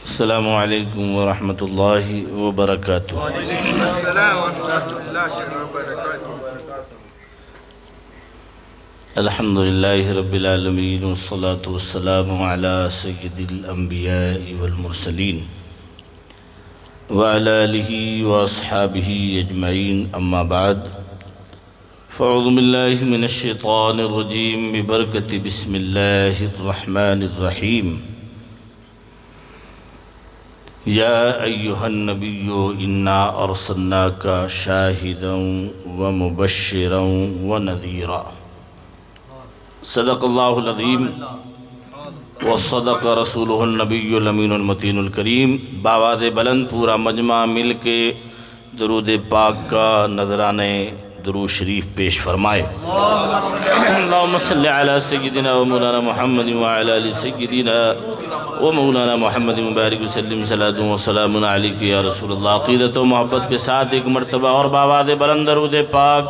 السلام علیکم ورحمۃ اللہ وبرکاتہ۔ وعلیکم السلام ورحمۃ اللہ وبرکاتہ۔ الحمد للہ رب العالمین والصلاة والسلام علی سید الانبیاء والمرسلین وعلی آلہ واصحابہ اجمعین، اما بعد فاعوذ باللہ من الشیطان الرجیم ببرکۃ بسم اللہ الرحمن الرحیم۔ یا ایہا النبی انا ارسلناک شاہدا ومبشرا ونذیرا۔ صدق اللہ العظیم وصدق رسولہ النبی الامین المتین الکریم۔ بآواز بلند پورا مجمع مل کے درود پاک کا نذرانے درود شریف پیش فرمائے۔ اللہم صلی علی سیدنا و مولانا محمد وعلی آل سیدنا و مولانا محمد مبارک وسلم صلاۃ و سلام علیک یا رسول اللہ۔ عقیدت و محبت کے ساتھ ایک مرتبہ اور بآواز بلند درود پاک۔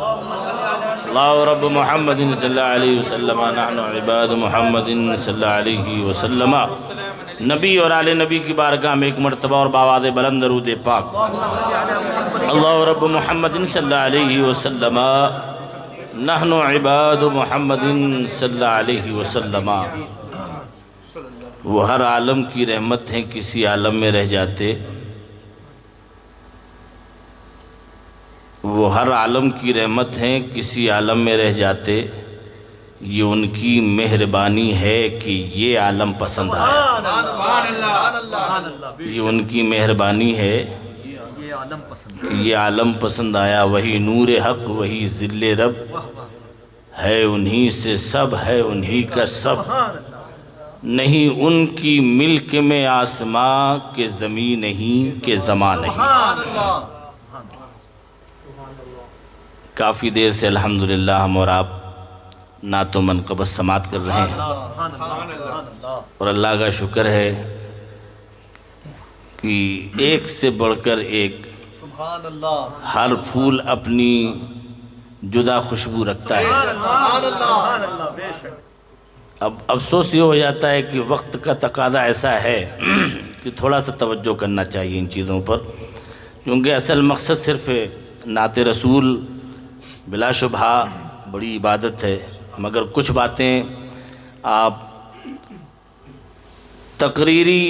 اللہ رب محمد صلی اللہ علیہ وسلم، نحن عباد محمد صلی اللہ علیہ وسلم۔ نبی اور آل نبی کی بارگاہ میں ایک مرتبہ اور بآواز بلند درود پاک۔ اللہ رب محمد صلی اللہ علیہ وسلم، نحن عباد محمد صلی اللہ علیہ وسلم۔ وہ ہر عالم کی رحمت ہیں، کسی عالم میں رہ جاتے۔ وہ ہر عالم کی رحمت ہیں، کسی عالم میں رہ جاتے۔ یہ ان کی مہربانی ہے کہ یہ عالم پسند آیا۔ یہ ان کی مہربانی ہے کہ یہ عالم پسند آیا۔ وہی نور حق، وہی ذل رب، ہے انہی سے سب، ہے انہی کا سب۔ نہیں ان کی ملک میں آسماں کے زمین نہیں کہ زمان نہیں۔ کافی دیر سے الحمدللہ ہم اور آپ نعت و منقبت سماعت کر رہے ہیں، اور اللہ کا شکر ہے کہ ایک سے بڑھ کر ایک ہر پھول اپنی جدا خوشبو رکھتا ہے۔ اب افسوس یہ ہو جاتا ہے کہ وقت کا تقاضا ایسا ہے کہ تھوڑا سا توجہ کرنا چاہیے ان چیزوں پر، کیونکہ اصل مقصد صرف نعت رسول بلا شبہ بڑی عبادت ہے، مگر کچھ باتیں آپ تقریری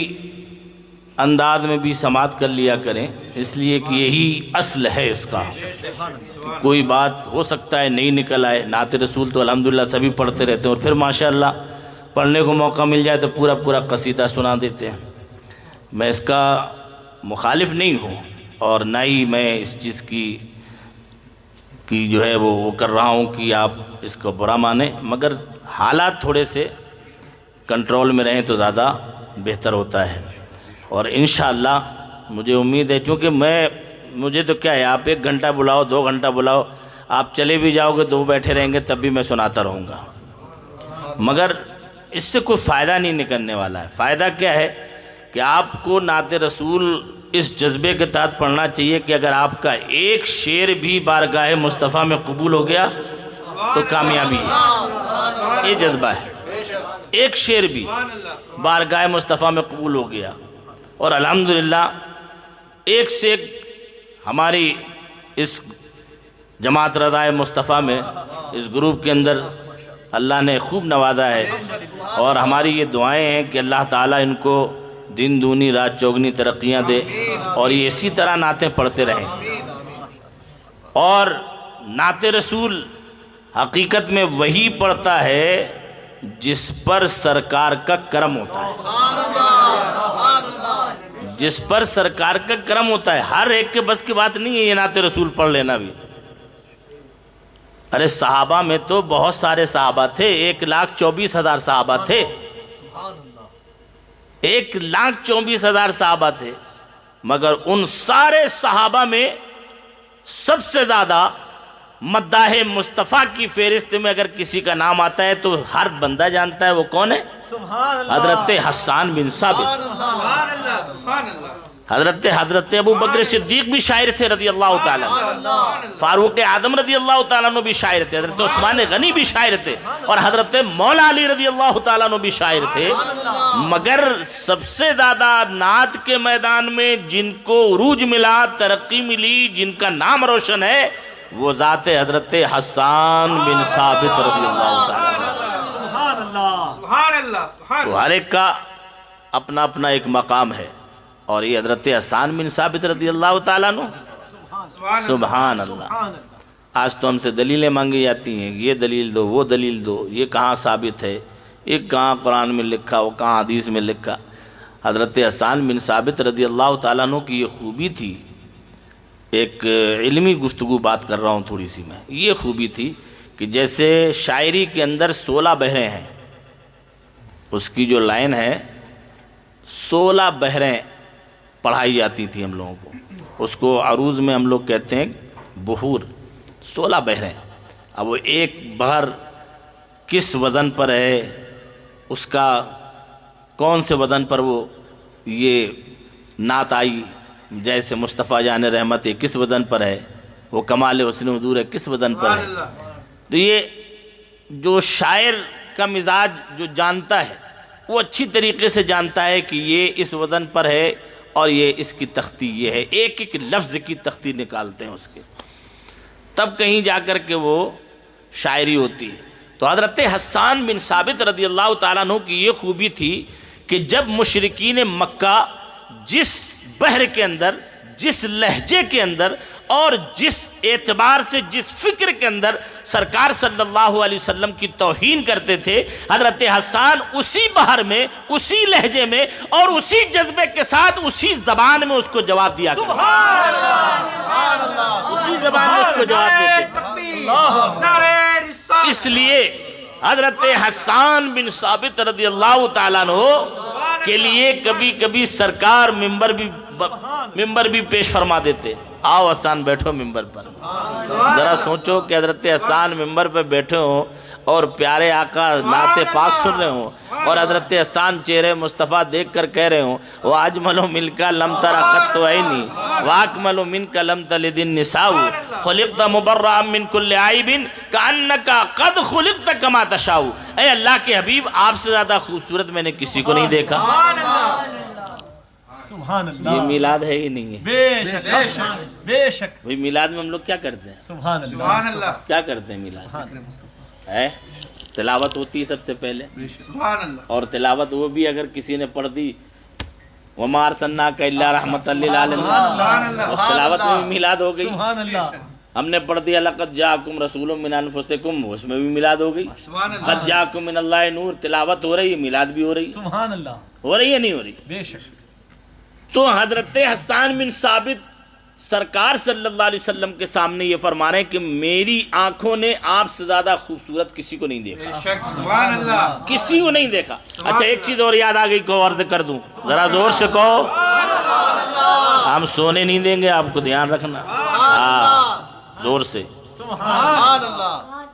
انداز میں بھی سماعت کر لیا کریں، اس لیے کہ یہی اصل ہے اس کا۔ کوئی بات ہو سکتا ہے نہیں نکل آئے، نعت رسول تو الحمدللہ سبھی پڑھتے رہتے ہیں، اور پھر ماشاءاللہ پڑھنے کو موقع مل جائے تو پورا پورا قصیدہ سنا دیتے ہیں۔ میں اس کا مخالف نہیں ہوں، اور نہ ہی میں اس چیز کی جو ہے وہ کر رہا ہوں کہ آپ اس کو برا مانیں، مگر حالات تھوڑے سے کنٹرول میں رہیں تو زیادہ بہتر ہوتا ہے۔ اور انشاءاللہ مجھے امید ہے، چونکہ مجھے تو کیا ہے، آپ 1 گھنٹہ بلاؤ، 2 گھنٹہ بلاؤ، آپ چلے بھی جاؤ گے، 2 بیٹھے رہیں گے، تب بھی میں سناتا رہوں گا، مگر اس سے کوئی فائدہ نہیں نکلنے والا ہے۔ فائدہ کیا ہے کہ آپ کو نعت رسول اس جذبے کے تحت پڑھنا چاہیے کہ اگر آپ کا ایک شعر بھی بارگاہ مصطفیٰ میں قبول ہو گیا تو کامیابی ہے۔ یہ جذبہ ہے، ایک شعر بھی بارگاہ مصطفیٰ میں قبول ہو گیا، اور الحمدللہ ایک سے ایک ہماری اس جماعت رضائے مصطفیٰ میں، اس گروپ کے اندر اللہ نے خوب نوازا ہے، اور ہماری یہ دعائیں ہیں کہ اللہ تعالیٰ ان کو دن دونی رات چوگنی ترقیاں دے، اور یہ اسی طرح نعتیں پڑھتے رہیں۔ اور نعت رسول حقیقت میں وہی پڑھتا ہے جس پر سرکار کا کرم ہوتا ہے، جس پر سرکار کا کرم ہوتا ہے۔ ہر ایک کے بس کی بات نہیں ہے یہ نعت رسول پڑھ لینا بھی۔ ارے صحابہ میں تو بہت سارے صحابہ تھے، 1,24,000 صحابہ تھے، 1,24,000 صحابہ تھے، مگر ان سارے صحابہ میں سب سے زیادہ مداح مصطفیٰ کی فہرست میں اگر کسی کا نام آتا ہے تو ہر بندہ جانتا ہے وہ کون ہے؟ حضرت حسان بن ثابت۔ حضرت ابو بکر صدیق بھی شاعر تھے رضی اللہ تعالیٰ عنہ، فاروق اعظم رضی اللہ تعالیٰ عنہ بھی شاعر تھے، حضرت عثمان غنی بھی شاعر تھے، اور حضرت مولا علی رضی اللہ تعالیٰ عنہ بھی شاعر تھے۔ مگر سب سے زیادہ نعت کے میدان میں جن کو عروج ملا، ترقی ملی، جن کا نام روشن ہے، وہ ذات حضرت حسان بن ثابت رضی اللہ تعالیٰ عنہ۔ سبحان اللہ، سبحان اللہ، سبحان تو ہر ایک کا اپنا اپنا ایک مقام ہے، اور یہ حضرت حسان بن ثابت رضی اللہ تعالیٰ عنہ، سبحان اللہ۔ آج تو ہم سے دلیلیں مانگی جاتی ہیں، یہ دلیل دو، وہ دلیل دو، یہ کہاں ثابت ہے، یہ کہاں قرآن میں لکھا، وہ کہاں حدیث میں لکھا۔ حضرت حسان بن ثابت رضی اللہ تعالیٰ عنہ کی یہ خوبی تھی، ایک علمی گفتگو بات کر رہا ہوں تھوڑی سی میں، یہ خوبی تھی کہ جیسے شاعری کے اندر 16 بحریں ہیں، اس کی جو لائن ہے 16 بحریں پڑھائی جاتی تھی ہم لوگوں کو، اس کو عروض میں ہم لوگ کہتے ہیں بحور، 16 بحریں۔ اب وہ ایک بحر کس وزن پر ہے، اس کا کون سے وزن پر وہ یہ نعت آئی، جیسے مصطفیٰ جان رحمت کس وزن پر ہے، وہ کمال حسن حضور کس وزن پر ہے۔ تو یہ جو شاعر کا مزاج جو جانتا ہے وہ اچھی طریقے سے جانتا ہے کہ یہ اس وزن پر ہے اور یہ اس کی تختی یہ ہے، ایک ایک لفظ کی تختی نکالتے ہیں اس کے، تب کہیں جا کر کے وہ شاعری ہوتی ہے۔ تو حضرت حسان بن ثابت رضی اللہ تعالیٰ عنہ کی یہ خوبی تھی کہ جب مشرکین مکہ جس بحر کے اندر، جس لہجے کے اندر اور جس اعتبار سے، جس فکر کے اندر سرکار صلی اللہ علیہ وسلم کی توہین کرتے تھے، حضرت حسان اسی بحر میں، اسی لہجے میں اور اسی جذبے کے ساتھ اسی زبان میں اس کو جواب دیا کرتے تھے، اسی زبان میں اس کو جواب دیتے تھے۔ اس لیے حضرت حسان بن ثابت رضی اللہ تعالیٰ عنہ کے لیے کبھی کبھی سرکار ممبر بھی پیش فرما دیتے، آؤ حسان بیٹھو ممبر پر۔ ذرا سوچو کہ حضرت حسان ممبر پہ بیٹھے ہوں اور پیارے آقا نعت پاک سن رہے ہوں، اور حضرت حسان چہرے مصطفیٰ دیکھ کر کہہ رہے ہوں وَأَجْمَلُ مِنْكَ لَمْ تَرَ قَطُّ عَيْنِي وَأَكْمَلُ مِنْكَ لَمْ تَلِدِ النِّسَاءُ خُلِقْتَ مُبَرَّأً مِنْ كُلِّ عَيْبٍ كَأَنَّكَ قَدْ خُلِقْتَ كَمَا تَشَاءُ۔ اے اللہ کے حبیب، آپ سے زیادہ خوبصورت میں نے کسی کو نہیں دیکھا۔ سبحان اللہ، یہ میلاد ہے ہی نہیں ہے، بے شک بے شک، بھئی میلاد میں ہم لوگ کیا کرتے ہیں؟ سبحان اللہ، سبحان اللہ، کیا کرتے ہیں میلاد ہے؟ تلاوت ہوتی ہے سب سے پہلے، سبحان اللہ، اور تلاوت وہ بھی اگر کسی نے پڑھ دی وَمَا أَرْسَلْنَاكَ إِلَّا رَحْمَةً لِّلْعَالَمِينَ، اس تلاوت میں بھی میلاد ہو گئی۔ سبحان اللہ، ہم نے پڑھ دیا لَقَدْ جَاءَكُمْ رَسُولٌ مِّنْ أَنفُسِكُمْ، اس میں بھی میلاد ہو گئی۔ سبحان اللہ، قَدْ جَاءَكُم مِّنَ اللَّهِ نور، تلاوت ہو رہی ہے، میلاد بھی ہو رہی ہے، سبحان اللہ، ہو رہی ہے نہیں ہو رہی؟ بے شک۔ تو حضرت حسان بن ثابت سرکار صلی اللہ علیہ وسلم کے سامنے یہ فرما رہے ہیں کہ میری آنکھوں نے آپ سے زیادہ خوبصورت کسی کو نہیں دیکھا، شک، سبحان اللہ، کسی کو نہیں دیکھا۔ اچھا ایک چیز اور یاد آ گئی، کو عرض کر دوں، ذرا زور سے کہو، ہم سونے نہیں دیں گے، آپ کو دھیان رکھنا، ہاں زور سے۔ سبحان اللہ،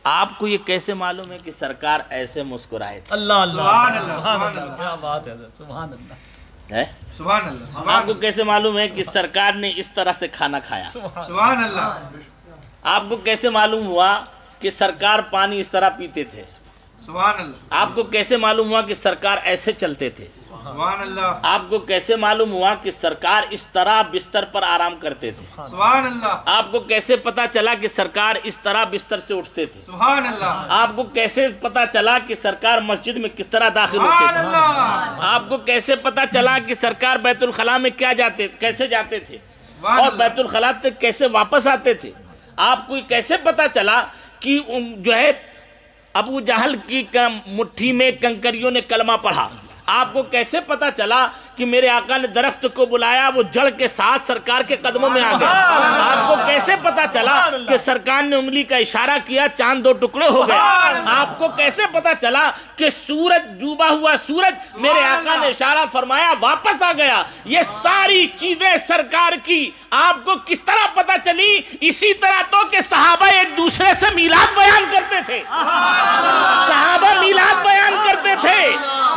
آپ کو یہ کیسے معلوم ہے کہ سرکار ایسے مسکرائے تھے؟ اللہ اللہ، سبحان اللہ، سبحان سبحان اللہ، کیا بات ہے حضرت، سبحان اللہ، ہے؟ سبحان اللہ، آپ کو کیسے معلوم ہے کہ سرکار نے اس طرح سے کھانا کھایا؟ سبحان اللہ، آپ کو کیسے معلوم ہوا کہ سرکار پانی اس طرح پیتے تھے؟ سبحان اللہ، آپ کو کیسے معلوم ہوا کہ سرکار ایسے چلتے تھے؟ سبحان اللہ، آپ کو کیسے معلوم ہوا کہ سرکار اس طرح بستر پر آرام کرتے تھے؟ سبحان اللہ، آپ کو کیسے پتا چلا کہ سرکار اس طرح بستر سے اٹھتے تھے؟ سبحان اللہ، آپ کو کیسے پتا چلا کہ سرکار مسجد میں کس طرح داخل ہوتے سبحان تھے؟ اللہ، آپ کو کیسے پتا چلا کہ سرکار بیت الخلاء میں کیسے جاتے تھے سبحان اور اللہ، بیت الخلاء سے کیسے واپس آتے تھے؟ آپ کو کیسے پتا چلا کہ جو ہے ابو جہل کی مٹھی میں کنکریوں نے کلمہ پڑھا؟ آپ کو کیسے پتا چلا کہ میرے آقا نے درخت کو بلایا، وہ جڑ کے ساتھ سرکار کے قدموں میں آ گیا؟ آپ کو کیسے پتا چلا کہ سرکار نے انگلی کا اشارہ کیا، چاند 2 ٹکڑے ہو گئے؟ آپ کو کیسے پتا چلا کہ سورج، ڈوبا ہوا سورج، میرے آقا نے اشارہ فرمایا واپس آ گیا؟ یہ ساری چیزیں سرکار کی آپ کو کس طرح پتا چلی؟ اسی طرح تو کہ صحابہ ایک دوسرے سے میلاد بیان کرتے تھے، صحابہ میلاد بیان کرتے تھے،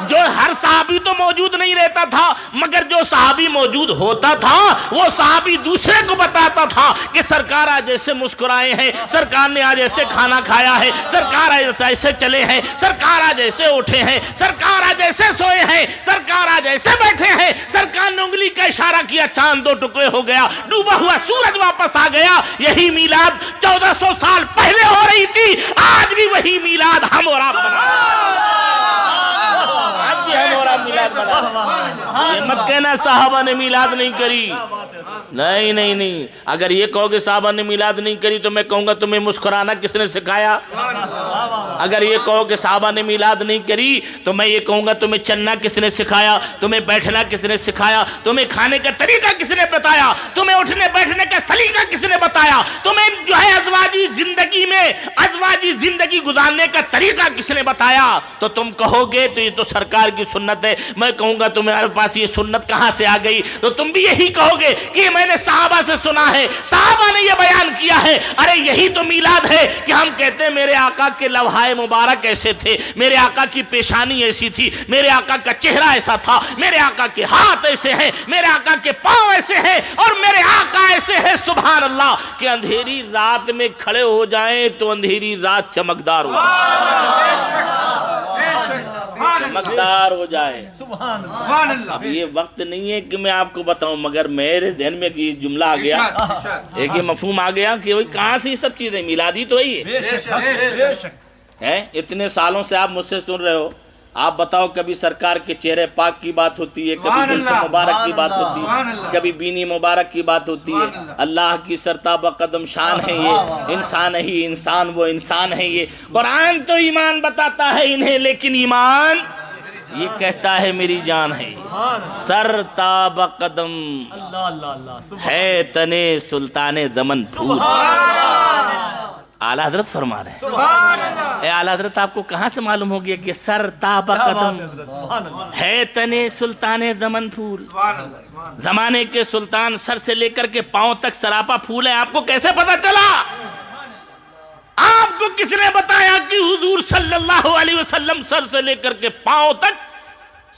جو ہر صحابی تو موجود نہیں رہتا تھا، مگر جو صحابی موجود ہوتا تھا وہ صحابی دوسرے کو بتاتا تھا کہ سرکار آج ایسے مسکرائے ہیں، سرکار نے آج ایسے کھانا کھایا ہے، سرکار آج ایسے چلے ہیں، سرکار آج ایسے اٹھے ہیں، سرکار آج ایسے سوئے ہیں، سرکار آج ایسے بیٹھے ہیں۔ سرکار نے انگلی کا اشارہ کیا، چاند دو ٹکڑے ہو گیا، ڈوبا ہوا سورج واپس آ گیا۔ یہی میلاد 1400 سال پہلے ہو رہی تھی، آج بھی وہی میلاد ہم اور آپ بنا یہ مت کہنا صحابہ نے میلاد نہیں کری، نہیں نہیں نہیں۔ اگر یہ کہو کہ صحابہ نے میلاد نہیں کری تو میں کہوں گا تمہیں مسکرانا کس نے سکھایا؟ اگر یہ کہو کہ صحابہ نے میلاد نہیں کری تو میں یہ کہوں گا تمہیں چلنا کس نے سکھایا؟ تمہیں بیٹھنا کس نے سکھایا؟ تمہیں کھانے کا طریقہ کس نے بتایا؟ تمہیں اٹھنے بیٹھنے کا سلیقہ کس نے بتایا؟ تمہیں جو ہے ازواجی زندگی میں ازواجی زندگی گزارنے کا طریقہ کس نے بتایا؟ تو تم کہو گے تو یہ تو سرکار کی سنت ہے۔ میں کہوں گا تمہارے پاس یہ سنت کہاں سے آ گئی؟ تو تم بھی یہی کہو گے کہ میں نے صحابہ سے سنا ہے، صحابہ نے یہ بیان کیا ہے۔ ارے یہی تو میلاد ہے کہ ہم کہتے ہیں میرے آقا کے لوحائے مبارک ایسے تھے، میرے آقا کی پیشانی ایسی تھی، میرے آقا کا چہرہ ایسا تھا، میرے آقا کے ہاتھ ایسے ہیں، میرے آقا کے پاؤں ایسے ہیں، اور میرے آقا ایسے ہیں سبحان اللہ کہ اندھیری رات میں کھڑے ہو جائیں تو اندھیری رات چمکدار ہو چمکدار ہو جائے۔ سبحان اللہ۔ اب یہ وقت نہیں ہے کہ میں آپ کو بتاؤں، مگر میرے ذہن میں یہ جملہ آ گیا، ایک یہ مفہوم آ گیا کہ وہی کہاں سے یہ سب چیزیں میلادی تو ہی ہے۔ اتنے سالوں سے آپ مجھ سے سن رہے ہو، آپ بتاؤ کبھی سرکار کے چہرے پاک کی بات ہوتی ہے، کبھی دل سے مبارک کی بات ہوتی ہے، کبھی بینی مبارک کی بات ہوتی ہے۔ اللہ کی سرتابہ قدم شان ہے یہ، انسان ہی انسان وہ انسان ہے یہ۔ قرآن تو ایمان بتاتا ہے انہیں، لیکن ایمان یہ کہتا ہے میری جان ہے۔ سرتابہ قدم ہے تنے سلطان زمن پھول۔ اعلیٰ حضرت فرما رہے ہیں۔ اے اعلیٰ حضرت آپ کو کہاں سے معلوم ہو گیا کہ سر تابہ قدم ہے تنے سلطان زمن پھول؟ زمانے کے سلطان سر سے لے کر کے پاؤں تک سراپا پھول ہے، آپ کو کیسے پتا چلا؟ آپ کو کس نے بتایا کہ حضور صلی اللہ علیہ وسلم سر سے لے کر کے پاؤں تک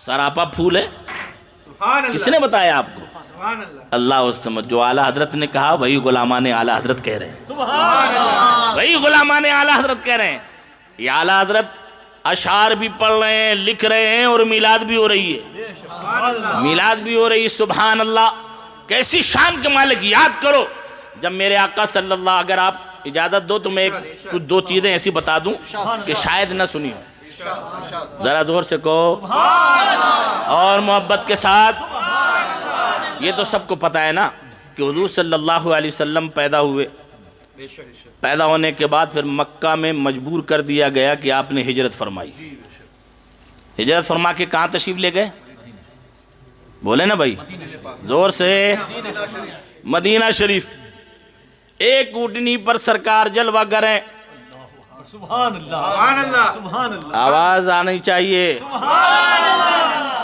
سراپا پھول ہے؟ کس نے بتایا آپ کو؟ اللہ اس سمجھ، جو اعلیٰ حضرت نے کہا وہی غلامان اعلیٰ حضرت کہہ رہے ہیں، وہی غلامان اعلیٰ حضرت کہہ رہے ہیں۔ یہ اعلیٰ حضرت اشعار بھی پڑھ رہے ہیں، لکھ رہے ہیں، اور میلاد بھی ہو رہی ہے، میلاد بھی ہو رہی ہے۔ سبحان اللہ، کیسی شان کے مالک! یاد کرو جب میرے آقا صلی اللہ، اگر آپ اجازت دو تو میں کچھ دو چیزیں ایسی بتا دوں کہ شاید نہ سنی ہو، ذرا زور سے کہو اور محبت کے ساتھ۔ یہ تو سب کو پتا ہے نا کہ حضور صلی اللہ علیہ وسلم پیدا ہوئے، پیدا ہونے کے بعد پھر مکہ میں مجبور کر دیا گیا کہ آپ نے ہجرت فرمائی۔ ہجرت فرما کے کہاں تشریف لے گئے؟ بولے نا بھائی زور سے، مدینہ شریف۔ ایک اونٹنی پر سرکار جلوہ گر ہیں، سبحان اللہ سبحان اللہ، آواز آنی چاہیے۔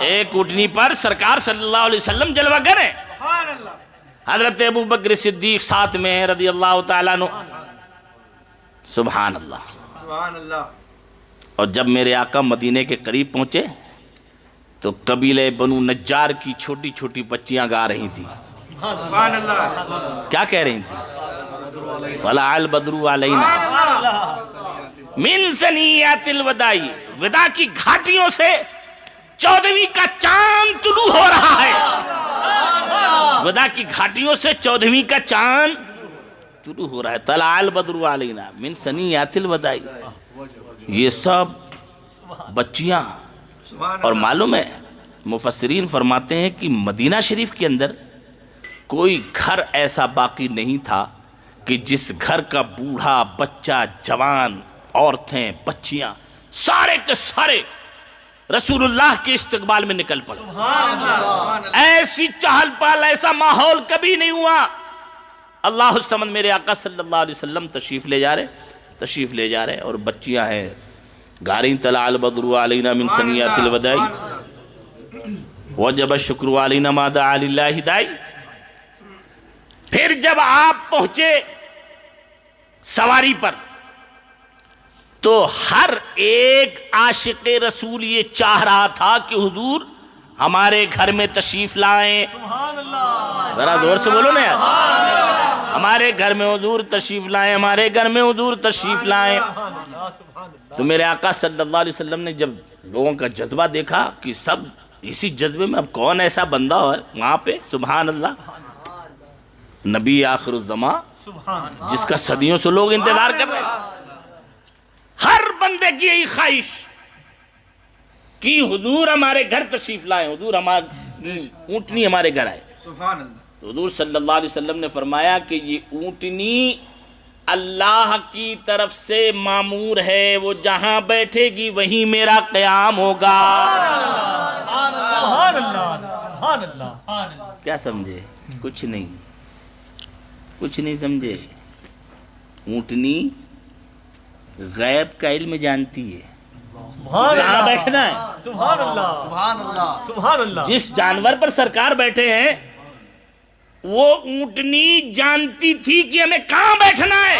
ایک اونٹنی پر سرکار صلی اللہ علیہ وسلم جلوہ گر ہیں، حضرت ابو بکر صدیق ساتھ میں ہیں رضی اللہ تعالیٰ عنہ۔ سبحان اللہ۔ اور جب میرے آقا مدینے کے قریب پہنچے تو قبیلہ بنو نجار کی چھوٹی چھوٹی بچیاں گا رہی تھیں۔ کیا کہہ رہی تھیں؟ طلع البدر علینا من ثنیات الوداع، وداع کی گھاٹیوں سے 14ویں کا چاند طلوع ہو رہا ہے۔ وداع کی گھاٹیوں سے 14ویں کا چاند طلوع ہو رہا ہے۔ طلع البدر علینا من ثنیات الوداع، یہ سب بچیاں۔ اور معلوم ہے مفسرین فرماتے ہیں کہ مدینہ شریف کے اندر کوئی گھر ایسا باقی نہیں تھا کہ جس گھر کا بوڑھا، بچہ، جوان، عورتیں، بچیاں سارے کے سارے رسول اللہ کے استقبال میں نکل پڑے۔ ایسی چہل پہل، ایسا ماحول کبھی نہیں ہوا۔ اللہ الصمد میرے آقا صلی اللہ علیہ وسلم تشریف لے جا رہے اور بچیاں ہیں گا رہی طلع البدر علینا من ثنیات الوداع وجب الشکر علینا ما دعا للہ داعی۔ پھر جب آپ پہنچے سواری پر تو ہر ایک عاشق رسول یہ چاہ رہا تھا کہ حضور ہمارے گھر میں تشریف لائیں. سبحان اللہ. ذرا زور سے بولو نا یار. ہمارے گھر میں حضور تشریف لائیں, ہمارے گھر میں حضور تشریف لائیں. سبحان اللہ. سبحان اللہ. تو میرے آقا صلی اللہ علیہ وسلم نے جب لوگوں کا جذبہ دیکھا کہ سب اسی جذبے میں, اب کون ایسا بندہ ہے وہاں پہ, سبحان اللہ, نبی آخر الزماں سبحان اللہ. جس کا صدیوں سے لوگ انتظار کر رہے ہیں. ہر بندے کی یہی خواہش کہ حضور ہمارے گھر تشریف لائیں, حضور ہماری اونٹنی ہمارے گھر آئے. سبحان اللہ. تو حضور صلی اللہ علیہ وسلم نے فرمایا کہ یہ اونٹنی اللہ کی طرف سے معمور ہے, وہ جہاں بیٹھے گی وہیں میرا قیام ہوگا. سبحان اللہ. سبحان اللہ. کیا سمجھے؟ کچھ نہیں, کچھ نہیں سمجھے. اونٹنی غیب کا علم جانتی ہے, سبحان کہاں اللہ. بیٹھنا ہے. سبحان اللہ. سبحان اللہ. سبحان اللہ. جس جانور پر سرکار بیٹھے ہیں وہ اونٹنی جانتی تھی کہ ہمیں کہاں بیٹھنا ہے,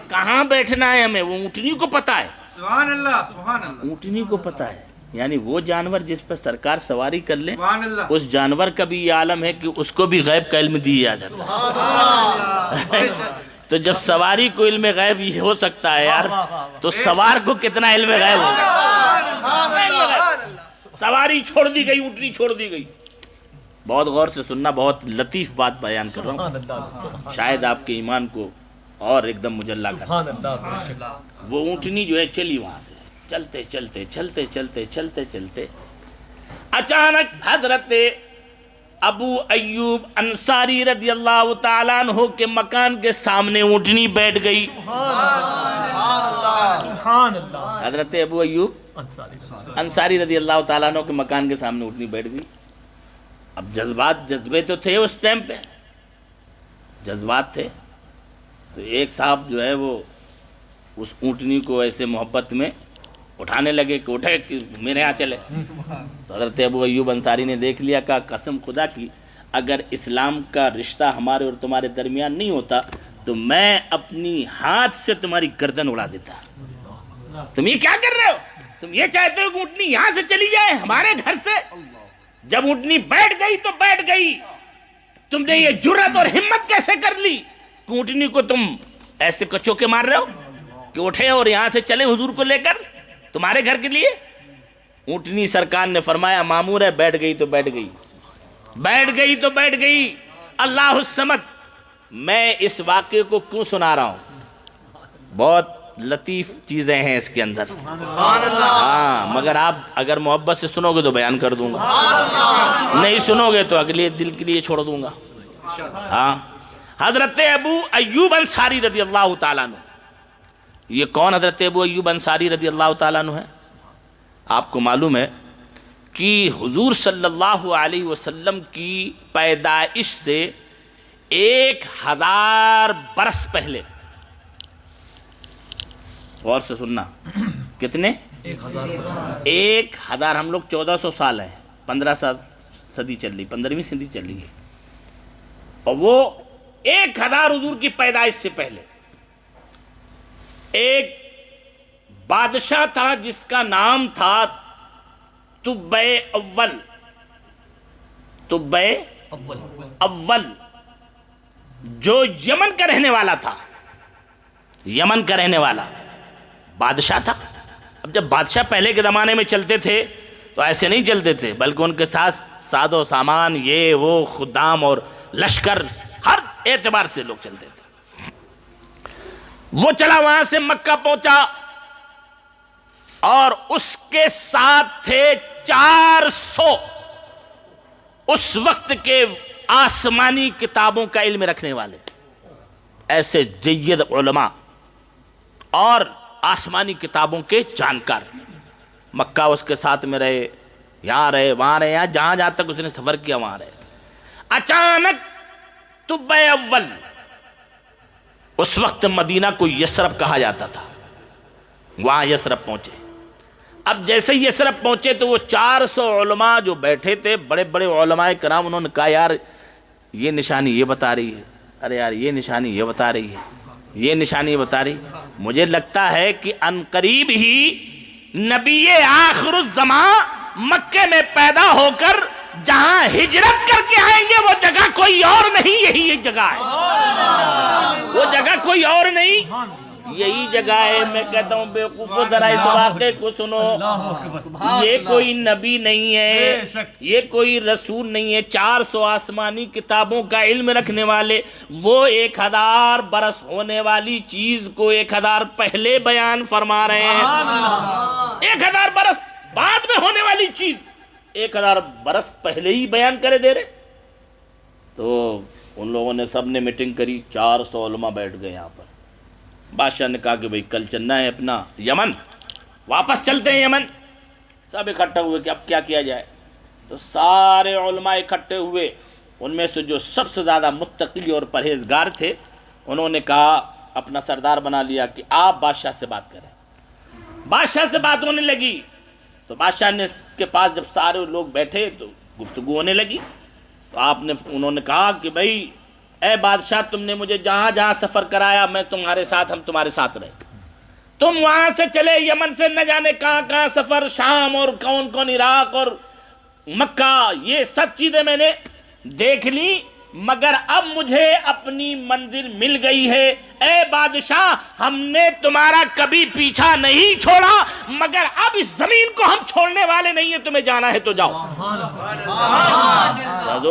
کہاں بیٹھنا ہے ہمیں, وہ اونٹنی کو پتا ہے. سبحان اللہ. سبحان اللہ. اونٹنی کو پتا ہے. یعنی وہ جانور جس پر سرکار سواری کر لیں, سبحان اللہ. اس جانور کا بھی یہ عالم ہے کہ اس کو بھی غیب کا علم دیا جاتا ہے. تو جب سواری کو علم غیب یہ ہو سکتا ہے یار, تو سوار کو کتنا علم غیب ہوگا. سواری چھوڑ دی گئی, اونٹنی چھوڑ دی گئی. بہت غور سے سننا, بہت لطیف بات بیان کر رہا ہوں, سبحان اللہ. شاید آپ کے ایمان کو اور ایک دم مجلہ کر. سبحان اللہ. وہ اونٹنی جو ہے چلی وہاں سے, چلتے چلتے چلتے چلتے چلتے چلتے اچانک حضرت ابو ایوب انصاری رضی اللہ تعالیٰ عنہ کے مکان کے سامنے اونٹنی بیٹھ گئی. سبحان اللہ. حضرت ابو ایوب انصاری رضی اللہ تعالیٰ عنہ کے مکان کے سامنے اونٹنی بیٹھ گئی. اب جذبے تو تھے اس ٹائم پہ, جذبات تھے. تو ایک صاحب جو ہے وہ اس اونٹنی کو ایسے محبت میں اٹھانے لگے کہ اٹھے کہ میرے یہاں چلے. تو حضرت ابو ایوب انصاری نے دیکھ لیا, کہا قسم خدا کی اگر اسلام کا رشتہ ہمارے اور تمہارے درمیان نہیں ہوتا تو میں اپنی ہاتھ سے تمہاری گردن اڑا دیتا. تم یہ کیا کر رہے ہو؟ تم یہ چاہتے ہو کہ اونٹنی یہاں سے چلی جائے ہمارے گھر سے؟ جب اونٹنی بیٹھ گئی تو بیٹھ گئی, تم نے یہ جرأت اور ہمت کیسے کر لی کہ اونٹنی کو تم ایسے کچو کے مار رہے ہو کہ اٹھے اور یہاں سے چلے حضور کو لے کر تمہارے گھر کے لیے؟ اونٹنی سرکار نے فرمایا معمور ہے, بیٹھ گئی تو بیٹھ گئی, بیٹھ گئی تو بیٹھ گئی. اللہ الصمد. میں اس واقعے کو کیوں سنا رہا ہوں؟ بہت لطیف چیزیں ہیں اس کے اندر, ہاں, مگر آپ اگر محبت سے سنو گے تو بیان کر دوں گا, نہیں سنو گے تو اگلے دل کے لیے چھوڑ دوں گا. ہاں, حضرت ابو ایوب انصاری رضی اللہ تعالیٰ عنہ. یہ کون حضرت ابو ایوب انصاری رضی اللہ تعالیٰ عنہ ہے؟ آپ کو معلوم ہے کہ حضور صلی اللہ علیہ وسلم کی پیدائش سے 1000 برس پہلے, غور سے سننا, کتنے؟ 1000. ہم لوگ 1400 سال ہیں, 15 صدی چل رہی, 15ویں صدی چل رہی ہے, اور وہ 1000 حضور کی پیدائش سے پہلے ایک بادشاہ تھا جس کا نام تھا طبع اول. طبع اول جو یمن کا رہنے والا تھا, یمن کا رہنے والا بادشاہ تھا. اب جب بادشاہ پہلے کے زمانے میں چلتے تھے تو ایسے نہیں چلتے تھے, بلکہ ان کے ساتھ ساز و سامان, یہ وہ خدام اور لشکر, ہر اعتبار سے لوگ چلتے تھے. وہ چلا وہاں سے مکہ پہنچا اور اس کے ساتھ تھے 400 اس وقت کے آسمانی کتابوں کا علم رکھنے والے, ایسے جید علماء اور آسمانی کتابوں کے جانکار. مکہ اس کے ساتھ میں رہے, یہاں رہے, وہاں رہے, یہاں جہاں تک اس نے سفر کیا وہاں رہے. اچانک طبع اول, اس وقت مدینہ کو یثرب کہا جاتا تھا, وہاں یثرب پہنچے. اب جیسے ہی یثرب پہنچے تو وہ 400 علماء جو بیٹھے تھے, بڑے بڑے علماء کرام, انہوں نے کہا یار یہ نشانی یہ بتا رہی ہے, ارے یار یہ نشانی یہ بتا رہی ہے, یہ نشانی یہ بتا رہی. مجھے لگتا ہے کہ عنقریب ہی نبی آخر الزمان مکے میں پیدا ہو کر جہاں ہجرت کر کے آئیں گے وہ جگہ کوئی اور نہیں، یہی جگہ ہے، وہ جگہ کوئی اور نہیں، یہی جگہ ہے۔ میں کہتا ہوں بیوقوفو ذرا اس واقعے کو سنو، یہ کوئی نبی نہیں ہے، یہ کوئی رسول نہیں ہے، 400 آسمانی کتابوں کا علم رکھنے والے وہ 1000 برس ہونے والی چیز کو 1000 پہلے بیان فرما رہے ہیں۔ 1000 برس بعد میں ہونے والی چیز 1000 برس پہلے ہی بیان کرے دے رہے۔ تو ان لوگوں نے سب نے میٹنگ کری، 400 علماء بیٹھ گئے یہاں پر۔ بادشاہ نے کہا کہ بھئی کل چلنا ہے اپنا یمن، واپس چلتے ہیں یمن۔ سب اکٹھا ہوئے کہ اب کیا کیا جائے، تو سارے علماء اکٹھے ہوئے، ان میں سے جو سب سے زیادہ متقی اور پرہیزگار تھے انہوں نے کہا، اپنا سردار بنا لیا کہ آپ بادشاہ سے بات کریں۔ بادشاہ سے بات ہونے لگی تو بادشاہ نے کے پاس جب سارے لوگ بیٹھے تو گفتگو ہونے لگی، تو انہوں نے کہا کہ بھئی اے بادشاہ، تم نے مجھے جہاں جہاں سفر کرایا میں تمہارے ساتھ، ہم تمہارے ساتھ رہے، تم وہاں سے چلے یمن سے نہ جانے کہاں کہاں سفر، شام اور کون کون عراق اور مکہ، یہ سب چیزیں میں نے دیکھ لی، مگر اب مجھے اپنی منزل مل گئی ہے۔ اے بادشاہ، ہم نے تمہارا کبھی پیچھا نہیں چھوڑا، مگر اب اس زمین کو ہم چھوڑنے والے نہیں ہیں، تمہیں جانا ہے تو جاؤ،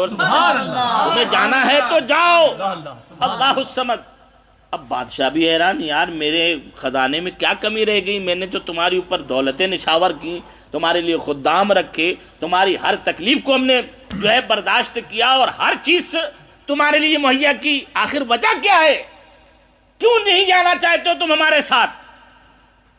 تمہیں جانا ہے تو جاؤ۔ اللہ الصمد۔ اب بادشاہ بھی حیران، یار میرے خزانے میں کیا کمی رہ گئی، میں نے تو تمہاری اوپر دولتیں نچھاور کی، تمہارے لیے خدام رکھے، تمہاری ہر تکلیف کو ہم نے جو ہے برداشت کیا اور ہر چیز تمہارے لیے مہیا کی، آخر وجہ کیا ہے، کیوں نہیں جانا چاہتے ہو تم ہمارے ساتھ؟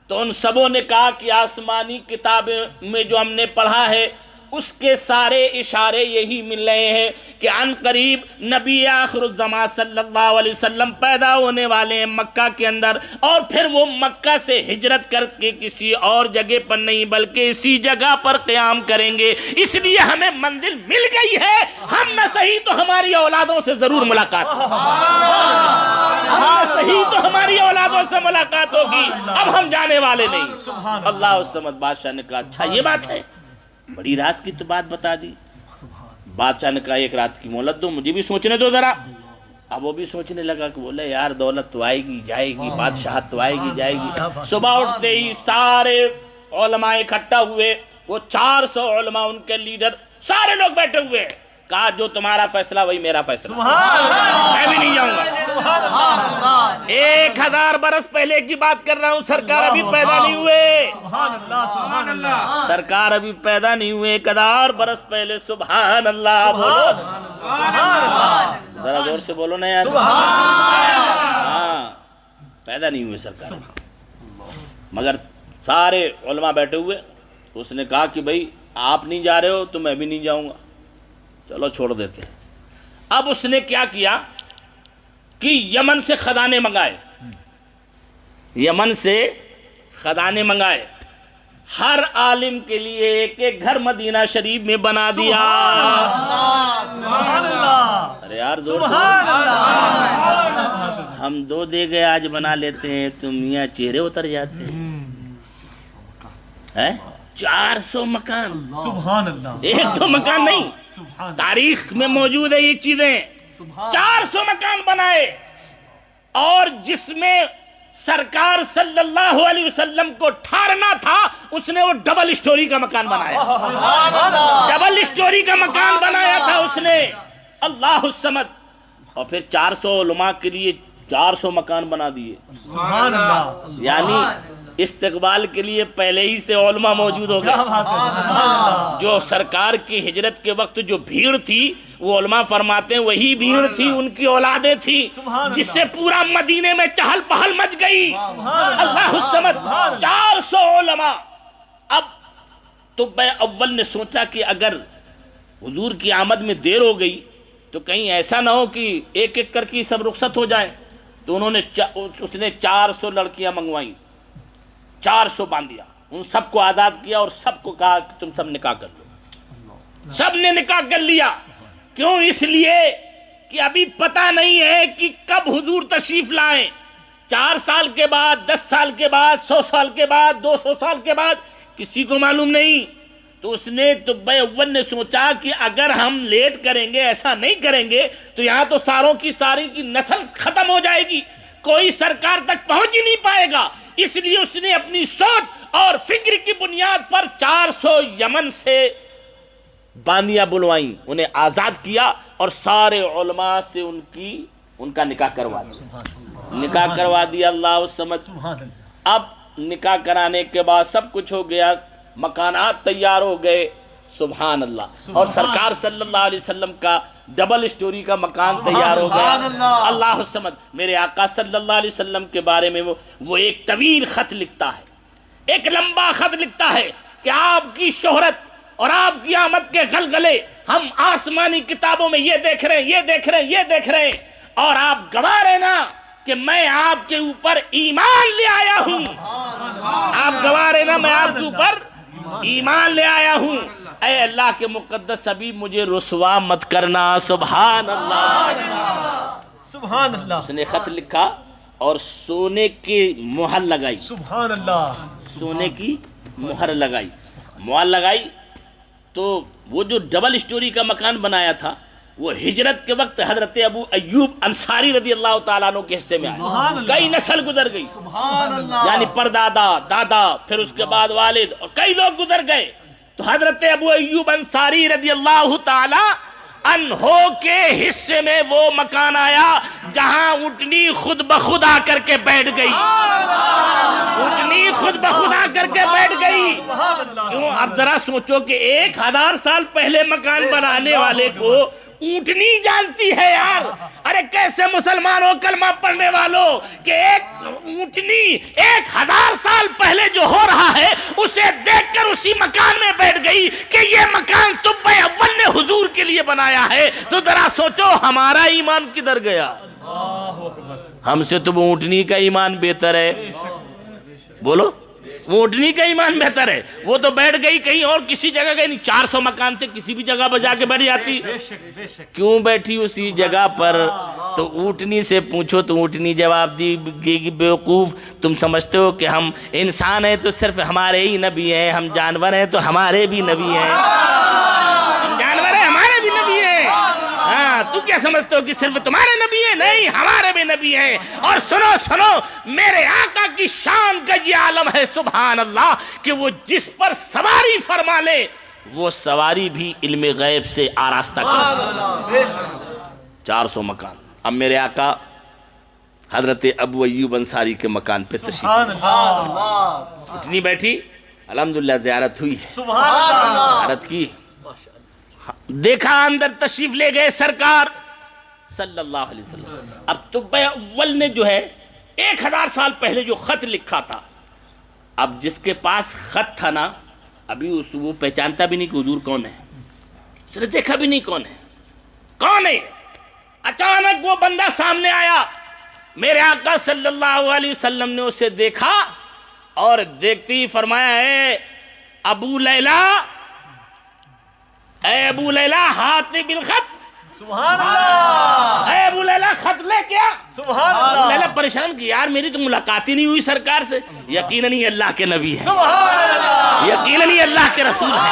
تو ان سبوں نے کہا کہ آسمانی کتابیں میں جو ہم نے پڑھا ہے اس کے سارے اشارے یہی مل رہے ہیں کہ عن قریب نبی آخر الزمان صلی اللہ علیہ وسلم پیدا ہونے والے ہیں مکہ کے اندر، اور پھر وہ مکہ سے ہجرت کر کے کسی اور جگہ پر نہیں بلکہ اسی جگہ پر قیام کریں گے، اس لیے ہمیں منزل مل گئی ہے، ہم نہ صحیح تو ہماری اولادوں سے ضرور ملاقات ہوگی، ہم نہ صحیح تو ہماری اولادوں سے ملاقات ہوگی، اب ہم جانے والے نہیں۔ اللہ الصمد۔ بادشاہ نے کہا اچھا یہ بات ہے، بڑی راز کی تو بات بتا دی۔ بادشاہ نے کہا ایک رات کی مہلت دو، مجھے بھی سوچنے دو ذرا۔ اب وہ بھی سوچنے لگا کہ بولے یار دولت تو آئے گی جائے گی، بادشاہت تو آئے گی جائے گی۔ صبح اٹھتے ہی سارے علماء اکٹھا ہوئے، وہ 400 علماء ان کے لیڈر سارے لوگ بیٹھے ہوئے ہیں، کہا جو تمہارا فیصلہ وہی میرا فیصلہ، میں بھی نہیں جاؤں گا۔ 1000 برس پہلے کی بات کر رہا ہوں، سرکار ابھی پیدا نہیں ہوئے، سبحان اللہ، سرکار ابھی پیدا نہیں ہوئے، 1000 برس پہلے۔ سبحان اللہ بولو، ذرا زور سے بولو نا یار، ہاں پیدا نہیں ہوئے سرکار، مگر سارے علماء بیٹھے ہوئے۔ اس نے کہا کہ بھئی آپ نہیں جا رہے ہو تو میں بھی نہیں جاؤں گا، چلو چھوڑ دیتے ہیں۔ اب اس نے کیا کیا کہ یمن سے خزانے منگائے، یمن سے خزانے منگائے، ہر عالم کے لیے ایک ایک گھر مدینہ شریف میں بنا دیا۔ ارے یار ہم 2 دے گئے آج بنا لیتے ہیں، تم یہاں چہرے اتر جاتے ہیں۔ 400 مکان، سبحان اللہ، ایک دو مکان نہیں، تاریخ میں موجود ہے یہ چیزیں۔ 400 مکان بنائے، اور جس میں سرکار صلی اللہ علیہ وسلم کو ٹھہرنا تھا اس نے وہ ڈبل اسٹوری کا مکان بنایا، ڈبل اسٹوری کا مکان بنایا تھا اس نے۔ اللہ الصمد۔ اور پھر 400 علماء کے لیے 400 مکان بنا دیے، سبحان اللہ، یعنی استقبال کے لیے پہلے ہی سے علماء موجود ہو گئے۔ جو سرکار کی ہجرت کے وقت جو بھیڑ تھی وہ علماء فرماتے ہیں وہی بھیڑ تھی، ان کی اولادیں تھیں، جس سے پورا مدینے میں چہل پہل مچ گئی۔ اللہ الصمد۔ 400 علماء۔ اب تو میں اول نے سوچا کہ اگر حضور کی آمد میں دیر ہو گئی تو کہیں ایسا نہ ہو کہ ایک ایک کر کے سب رخصت ہو جائے، تو انہوں نے اس نے 400 لڑکیاں منگوائیں، 400 باندھیا، ان سب کو آزاد کیا اور سب کو کہا کہ تم سب نکاح کر لو۔ سب نے نکاح کر لیا۔ کیوں؟ اس لیے کہ ابھی پتہ نہیں ہے کہ کب حضور تشریف لائیں، 4 سال کے بعد، 10 سال کے بعد، 100 سال کے بعد، 200 سال کے بعد، کسی کو معلوم نہیں۔ تو اس نے طب اول نے سوچا کہ اگر ہم لیٹ کریں گے، ایسا نہیں کریں گے تو یہاں تو ساروں کی ساری کی نسل ختم ہو جائے گی، کوئی سرکار تک پہنچ ہی نہیں پائے گا۔ اس لیے اس نے اپنی سوچ اور فکر کی بنیاد پر 400 یمن سے باندیاں بلوائیں، انہیں آزاد کیا اور سارے علماء سے ان کا نکاح کروا دیا، نکاح کروا دیا۔ اللہ سمجھ۔ سبحان اللہ۔ اب نکاح کرانے کے بعد سب کچھ ہو گیا، مکانات تیار ہو گئے، سبحان اللہ، اور سرکار صلی اللہ علیہ وسلم کا ڈبل سٹوری کا مکان تیار ہو گیا۔ اللہ سمجھ۔ میرے آقا صلی اللہ علیہ وسلم کے بارے میں وہ ایک طویل خط لکھتا ہے، ایک لمبا خط لکھتا ہے کہ آپ کی شہرت اور آپ کی آمد کے غلغلے ہم آسمانی کتابوں میں یہ دیکھ رہے ہیں، یہ دیکھ رہے ہیں، یہ دیکھ رہے ہیں، اور آپ گواہ رہے نا کہ میں آپ کے اوپر ایمان لے آیا ہوں۔ آپ گواہ رہے نا میں آپ کے اوپر ایمان لے آیا ہوں۔ اے اللہ کے مقدس حبیب مجھے رسوا مت کرنا۔ سبحان اللہ، سبحان اللہ۔ اس نے خط لکھا اور سونے کی مہر لگائی، سبحان اللہ۔ سونے کی مہر لگائی، مہر لگائی تو وہ جو ڈبل سٹوری کا مکان بنایا تھا وہ ہجرت کے وقت حضرت ابو ایوب انصاری رضی اللہ تعالیٰ عنہ کے حصے میں آیا، کئی نسل گزر گئی، سبحان اللہ۔ یعنی پردادا، دادا، پھر اس کے بعد والد اور کئی لوگ گزر گئے، تو حضرت ابو ایوب انصاری رضی اللہ تعالی عنہ کے حصے میں وہ مکان آیا جہاں اونٹنی خود بخود آ کر کے بیٹھ گئی، اونٹنی خود بخود آ کر کے بیٹھ گئی۔ کیوں؟ اب ذرا سوچو کہ 1000 سال پہلے مکان بنانے والے کو اونٹنی جانتی ہے یار۔ ارے کیسے مسلمانوں کلمہ پڑھنے والوں کہ ایک اونٹنی 1000 سال پہلے جو ہو رہا ہے اسے دیکھ کر اسی مکان میں بیٹھ گئی کہ یہ مکان طب اول نے حضور کے لیے بنایا ہے، تو ذرا سوچو ہمارا ایمان کدھر گیا؟ ہم سے تو اونٹنی کا ایمان بہتر ہے، بولو، اونٹنی کا ایمان بہتر ہے۔ وہ تو بیٹھ گئی کہیں اور کسی جگہ گئی نہیں، 400 مکان سے کسی بھی جگہ پر جا کے بیٹھ جاتی۔ کیوں بیٹھی اسی جگہ پر؟ تو اونٹنی سے پوچھو تو اونٹنی جواب دی گی بیوقوف، تم سمجھتے ہو کہ ہم انسان ہیں تو صرف ہمارے ہی نبی ہیں، ہم جانور ہیں تو ہمارے بھی نبی ہیں، ہم جانور ہیں ہمارے بھی نبی ہیں۔ ہاں، تو کیا سمجھتے ہو کہ صرف تمہارے نبی ہیں؟ نہیں، ہمارے بھی نبی ہیں۔ اور سنو سنو، میرے آقا کی شان کا یہ عالم ہے سبحان اللہ کہ وہ جس پر سواری فرما لے وہ سواری بھی علم غیب سے آراستہ کر۔ 400 مکان۔ اب میرے آقا حضرت ابو ایوب انصاری کے مکان پہ تشریف، سبحان اللہ۔ اتنی بیٹھی، الحمدللہ زیارت ہوئی ہے، سبحان اللہ۔ زیارت کی، دیکھا اندر تشریف لے گئے سرکار صلی اللہ علیہ وسلم۔ اب طب اول نے جو ہے 1000 سال پہلے جو خط لکھا تھا، اب جس کے پاس خط تھا نا ابھی وہ پہچانتا بھی نہیں کہ حضور کون ہے، اس نے دیکھا بھی نہیں کون ہے، کون ہے۔ اچانک وہ بندہ سامنے آیا، میرے آقا صلی اللہ علیہ وسلم نے اسے دیکھا اور دیکھتے ہی فرمایا، اے ابو لیلا، اے ابو لیلا ہاتھ بالخط، سبحان اللہ۔ اے ابو لیلا خط لے کیا؟ سبحان ابو اللہ۔ لیلا پریشان کہ یار میری تو ملاقات ہی نہیں ہوئی سرکار سے، یقیناً یہ اللہ کے نبی ہے، سبحان اللہ۔ یقیناً یہ اللہ کے رسول ہے۔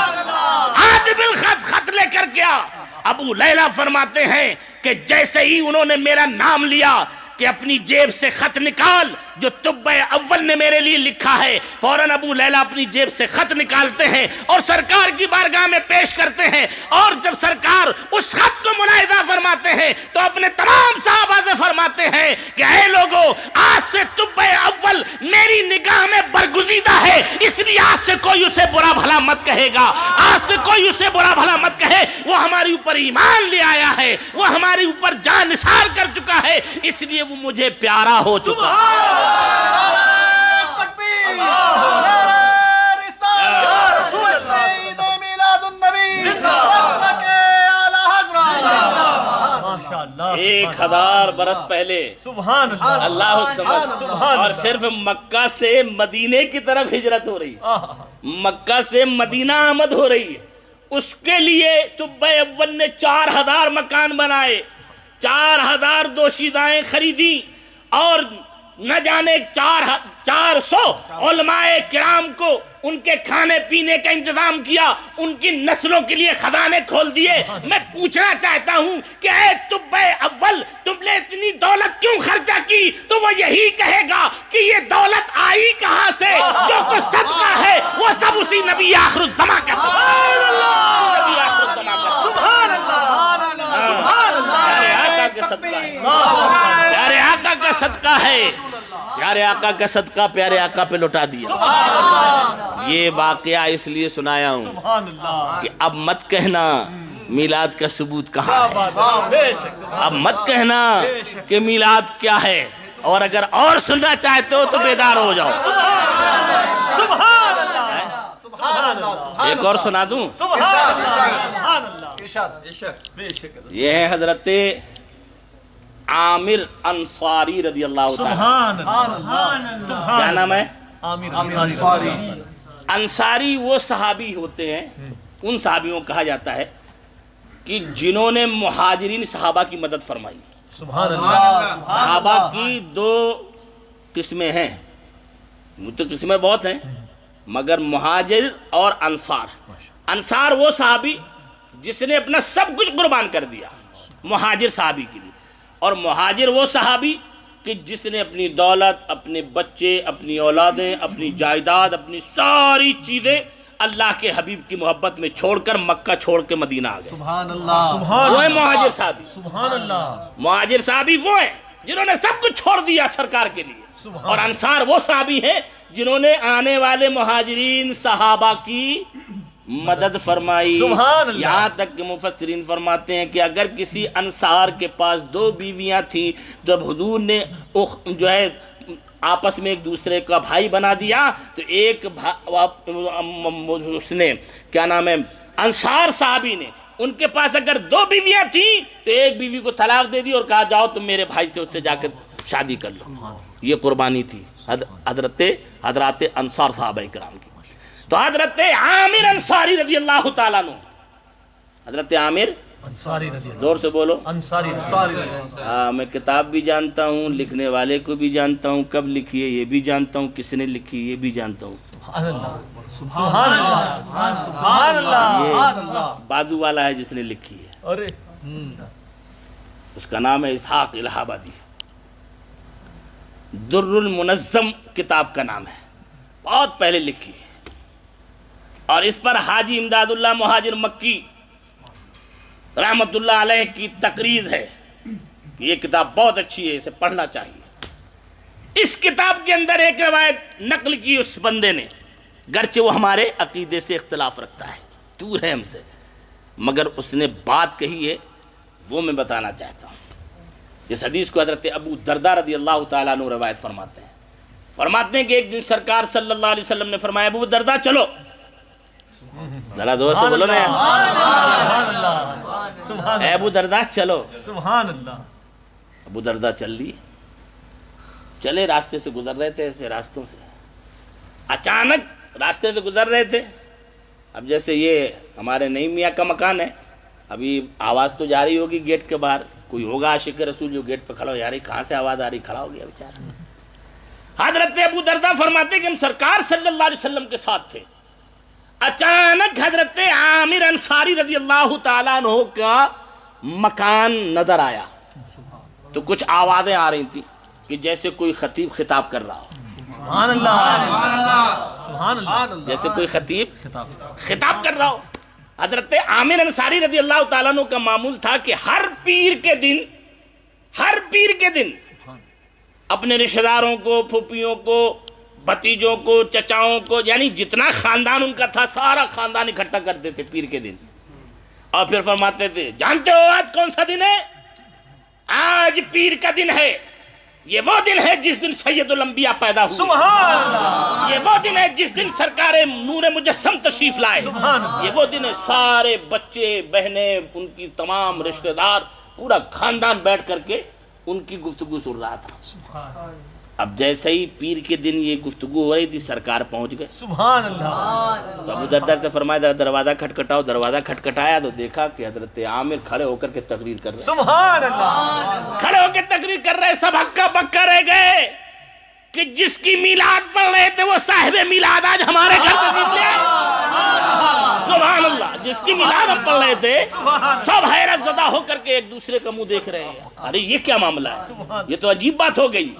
ہاتھ بالخط، خط لے کر کیا؟ ابو لیلا فرماتے ہیں کہ جیسے ہی انہوں نے میرا نام لیا کہ اپنی جیب سے خط نکال جو طب اول نے میرے لیے لکھا ہے، فوراً ابو لیلا اپنی جیب سے خط نکالتے ہیں اور سرکار کی بارگاہ میں پیش کرتے ہیں، اور جب سرکار اس خط کو ملاحظہ فرماتے ہیں تو اپنے تمام صحابہ سے فرماتے ہیں کہ اے لوگو، آج سے طب اول میری نگاہ میں برگزیدہ ہے، اس لیے آج سے کوئی اسے برا بھلا مت کہے گا، آج سے کوئی اسے برا بھلا مت کہے، وہ ہمارے اوپر ایمان لے آیا ہے، وہ ہمارے اوپر جان نثار کر چکا ہے، اس لیے وہ مجھے پیارا ہو چکا ہے۔ ایک 1000 برس پہلے سبحان اللہ۔ اللہ سبحان، اور صرف مکہ سے مدینے کی طرف ہجرت ہو رہی ہے، مکہ سے مدینہ آمد ہو رہی ہے، اس کے لیے طب اول نے 4000 مکان بنائے، 4000 دوشیدائیں خریدی، اور نہ جانے 400 علماء کرام کو ان کے کھانے پینے کا انتظام کیا، ان کی نسلوں کے لیے خزانے کھول دیے۔ میں پوچھنا چاہتا ہوں کہ اے تبع اول، تم نے اتنی دولت کیوں خرچہ کی؟ تو وہ یہی کہے گا کہ یہ دولت آئی کہاں سے؟ جو کچھ صدقہ ہے وہ سب اسی نبی آخر الزماں کا صدقہ ہے۔ نبی آخر الزماں کا سبحان اللہ، سبحان اللہ، پیارے آقا کا صدقہ ہے، پیارے آقا کا صدقہ ہے، پیارے آقا کا صدقہ پیارے آقا پہ لوٹا دیا۔ یہ واقعہ اس لیے سنایا ہوں سبحان اللہ، کہ اب مت کہنا میلاد کا ثبوت کہاں ہے، بے شک، اب مت کہنا کہ میلاد کیا ہے، اور اگر اور سننا چاہتے ہو تو بیدار ہو جاؤ۔ سبحان اللہ، سبحان اللہ، ایک اور سنا دوں، سبحان اللہ، سبحان اللہ، بے شک، یہ ہے حضرت عامر انصاری رضی اللہ تعالیٰ۔ سبحان اللہ، کیا نام ہے؟ عامر انصاری، انصاری وہ صحابی ہوتے ہیں، ان صحابیوں کو کہا جاتا ہے کہ جنہوں نے مہاجرین صحابہ کی مدد فرمائی۔ سبحان اللہ، صحابہ کی 2 قسمیں ہیں، وہ تو قسمیں بہت ہیں، مگر مہاجر اور انصار۔ انصار وہ صحابی جس نے اپنا سب کچھ قربان کر دیا مہاجر صحابی کے لیے، اور مہاجر وہ صحابی کہ جس نے اپنی دولت، اپنے بچے، اپنی اولادیں، اپنی جائیداد، اپنی ساری چیزیں اللہ کے حبیب کی محبت میں چھوڑ کر مکہ چھوڑ کے مدینہ آ گئے۔ سبحان اللہ، سبحان وہ ہے مہاجر صحابی۔ سبحان اللہ، مہاجر صحابی وہ ہیں جنہوں نے سب کچھ چھوڑ دیا سرکار کے لیے، اور انصار وہ صحابی ہیں جنہوں نے آنے والے مہاجرین صحابہ کی مدد فرمائی۔ سبحان اللہ، یہاں تک کہ مفسرین فرماتے ہیں کہ اگر کسی انصار کے پاس 2 بیویاں تھیں، جب حضور نے جو ہے آپس میں ایک دوسرے کا بھائی بنا دیا، تو ایک اس نے کیا نام ہے انصار صحابی نے ان کے پاس اگر 2 بیویاں تھیں تو ایک بیوی کو طلاق دے دی اور کہا جاؤ تم میرے بھائی سے اس سے جا کے شادی کر لو۔ یہ قربانی تھی حضرات انصار صحابہ کرام کی۔ تو حضرت عامر انصاری رضی اللہ تعالیٰ عنہ، حضرت عامر انصاری رضی اللہ، زور سے بولو۔ انصاری، ہاں، میں کتاب بھی جانتا ہوں، لکھنے والے کو بھی جانتا ہوں، کب لکھی ہے یہ بھی جانتا ہوں، کس نے لکھی یہ بھی جانتا ہوں۔ سبحان اللہ، سبحان اللہ، سبحان اللہ، یہ بازو والا ہے جس نے لکھی ہے، ارے اس کا نام ہے اسحاق الہ آبادی۔ در المنظم کتاب کا نام ہے، بہت پہلے لکھی ہے، اور اس پر حاجی امداد اللہ مہاجر مکی رحمت اللہ علیہ کی تقریر ہے کہ یہ کتاب بہت اچھی ہے، اسے پڑھنا چاہیے۔ اس کتاب کے اندر ایک روایت نقل کی اس بندے نے، گرچہ وہ ہمارے عقیدے سے اختلاف رکھتا ہے، دور ہے ہم سے، مگر اس نے بات کہی ہے وہ میں بتانا چاہتا ہوں۔ اس حدیث کو حضرت ابو درداء رضی اللہ تعالیٰ عنہ روایت فرماتے ہیں کہ ایک دن سرکار صلی اللہ علیہ وسلم نے فرمایا ابو درداء چلو، ذرا زور سے بولو نا، سبحان اللہ، سبحان اے ابو درداء چلو۔ سبحان اللہ، ابو درداء چل لیے، چلے، راستے سے گزر رہے تھے، ایسے راستوں سے اچانک راستے سے گزر رہے تھے۔ اب جیسے یہ ہمارے نئی میاں کا مکان ہے، ابھی آواز تو جاری ہوگی گیٹ کے باہر، کوئی ہوگا عاشق رسول جو گیٹ پہ کھڑا ہو، یار کہاں سے آواز آ رہی، کھڑا ہو گیا بیچارہ۔ حضرت ابو درداء فرماتے کہ ہم سرکار صلی اللہ علیہ وسلم کے ساتھ تھے، اچانک حضرت عامر انصاری رضی اللہ تعالیٰ عنہ کا مکان نظر آیا، تو کچھ آوازیں آ رہی تھیں کہ جیسے کوئی خطیب خطاب کر رہا ہو، سبحان اللہ، سبحان اللہ، جیسے کوئی خطیب خطاب کر رہا ہو۔ حضرت عامر انصاری رضی اللہ تعالیٰ عنہ کا معمول تھا کہ ہر پیر کے دن اپنے رشتہ داروں کو، پھوپھیوں کو، بھتیجوں کو، چچاؤں کو، یعنی جتنا خاندان ان کا تھا سارا خاندان اکٹھا کرتے تھے پیر کے دن، اور پھر فرماتے تھے جانتے ہو آج کون سا دن ہے؟ آج پیر کا دن ہے، یہ وہ دن ہے جس دن سید الانبیاء پیدا ہوئے، سبحان اللہ، یہ وہ دن ہے جس دن سرکار نور مجسم تشریف لائے، یہ وہ دن ہے سارے بچے، بہنیں، ان کی تمام رشتہ دار، پورا خاندان بیٹھ کر کے ان کی گفتگو سن رہا تھا۔ اب جیسے ہی پیر کے دن یہ گفتگو ہو رہی تھی سرکار پہنچ گئے۔ سبحان اللہ، تو ابو درداء سے فرمایا ذرا دروازہ کھٹکھٹاؤ، دروازہ کھٹکھٹایا تو دیکھا کہ حضرت عامر کھڑے ہو کر کے تقریر کر رہے، سبحان اللہ، کھڑے ہو کے تقریر کر رہے، سب ہکا بکا رہ گئے۔ کہ جس کی میلاد پڑھ رہے تھے وہ صاحب میلاد آج ہمارے گھر تشریف لے آئے. سبحان اللہ. جس کی میلاد ہم پڑھ رہے تھے سب حیرت زدہ ہو کر کے ایک دوسرے کا منہ دیکھ رہے ہیں. ارے یہ کیا معاملہ ہے؟ یہ تو عجیب بات ہو گئی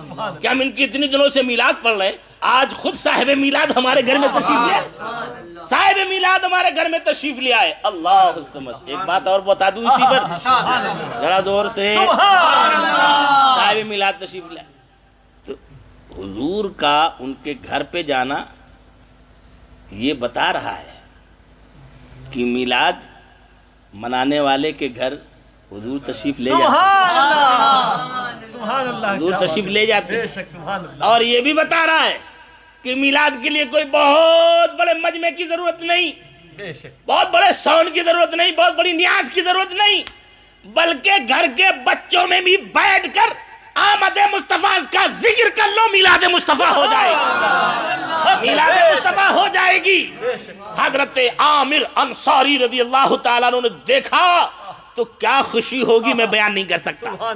کہ ہم ان کی اتنی دنوں سے میلاد پڑھ رہے ہیں, آج خود صاحب میلاد ہمارے گھر میں تشریف لے آئے. صاحب میلاد ہمارے گھر میں تشریف لے آئے. اللہ سمجھ. ایک بات اور بتا دوں اسی پر ذرا دور سے. صاحب میلاد تشریف لے آئے تو حضور کا ان کے گھر پہ جانا یہ بتا رہا ہے کہ میلاد منانے والے کے گھر حضور تشریف لے جاتے ہیں, حضور تشریف لے جاتے ہیں. اور یہ بھی بتا رہا ہے کہ میلاد کے لیے کوئی بہت بڑے مجمع کی ضرورت نہیں, بہت بڑے ساؤنڈ کی ضرورت نہیں, بہت بڑی نیاز کی ضرورت نہیں, بلکہ گھر کے بچوں میں بھی بیٹھ کر آمد مصطفیٰ کا ذکر کر لو, میلاد مصطفیٰ ہو جائے گی, میلاد مصطفیٰ ہو جائے گی. حضرت عامر انصاری رضی اللہ تعالیٰ عنہ نے دیکھا تو کیا خوشی ہوگی میں بیان نہیں کر سکتا,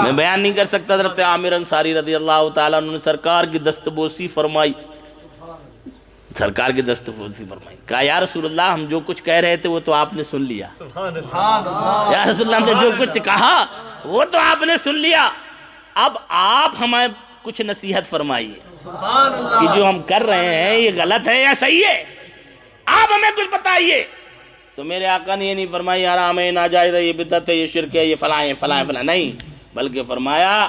میں بیان نہیں کر سکتا. حضرت عامر انصاری رضی اللہ تعالیٰ عنہ نے سرکار کی دستبوسی فرمائی, سرکار کی دستبوسی فرمائی. کہا یا رسول اللہ ہم جو کچھ کہہ رہے تھے وہ تو آپ نے سن لیا. یا رسول اللہ ہم نے جو کچھ کہا وہ تو آپ نے سن لیا, اب آپ ہمیں کچھ نصیحت فرمائیے کہ جو ہم کر رہے ہیں یہ غلط ہے یا صحیح ہے, آپ ہمیں کچھ بتائیے. تو میرے آقا نے یہ نہیں فرمایا یار حرام ہے, ناجائز ہے, یہ بدعت ہے, یہ شرک ہے, یہ فلاں ہے, فلاں فلاں, نہیں, بلکہ فرمایا,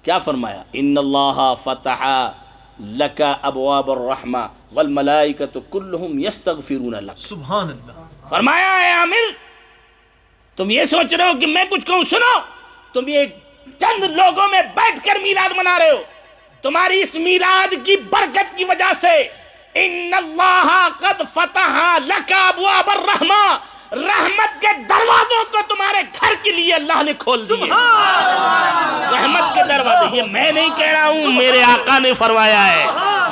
کیا فرمایا, ان اللہ فتح لک ابواب الرحمہ والملائکۃ کلہم یستغفرون لک. سبحان اللہ. فرمایا اے عامر تم یہ سوچ رہے ہو کہ میں کچھ کہوں, سنو, تم یہ چند لوگوں میں بیٹھ کر میلاد منا رہے ہو, تمہاری اس میلاد کی برکت کی وجہ سے ان اللہ قد فتح لک ابواب الرحمہ, رحمت کے دروازوں کو تمہارے گھر کے لیے اللہ نے کھول دیے. رحمت کے دروازے, یہ میں نہیں کہہ رہا ہوں, میرے آقا نے فرمایا ہے.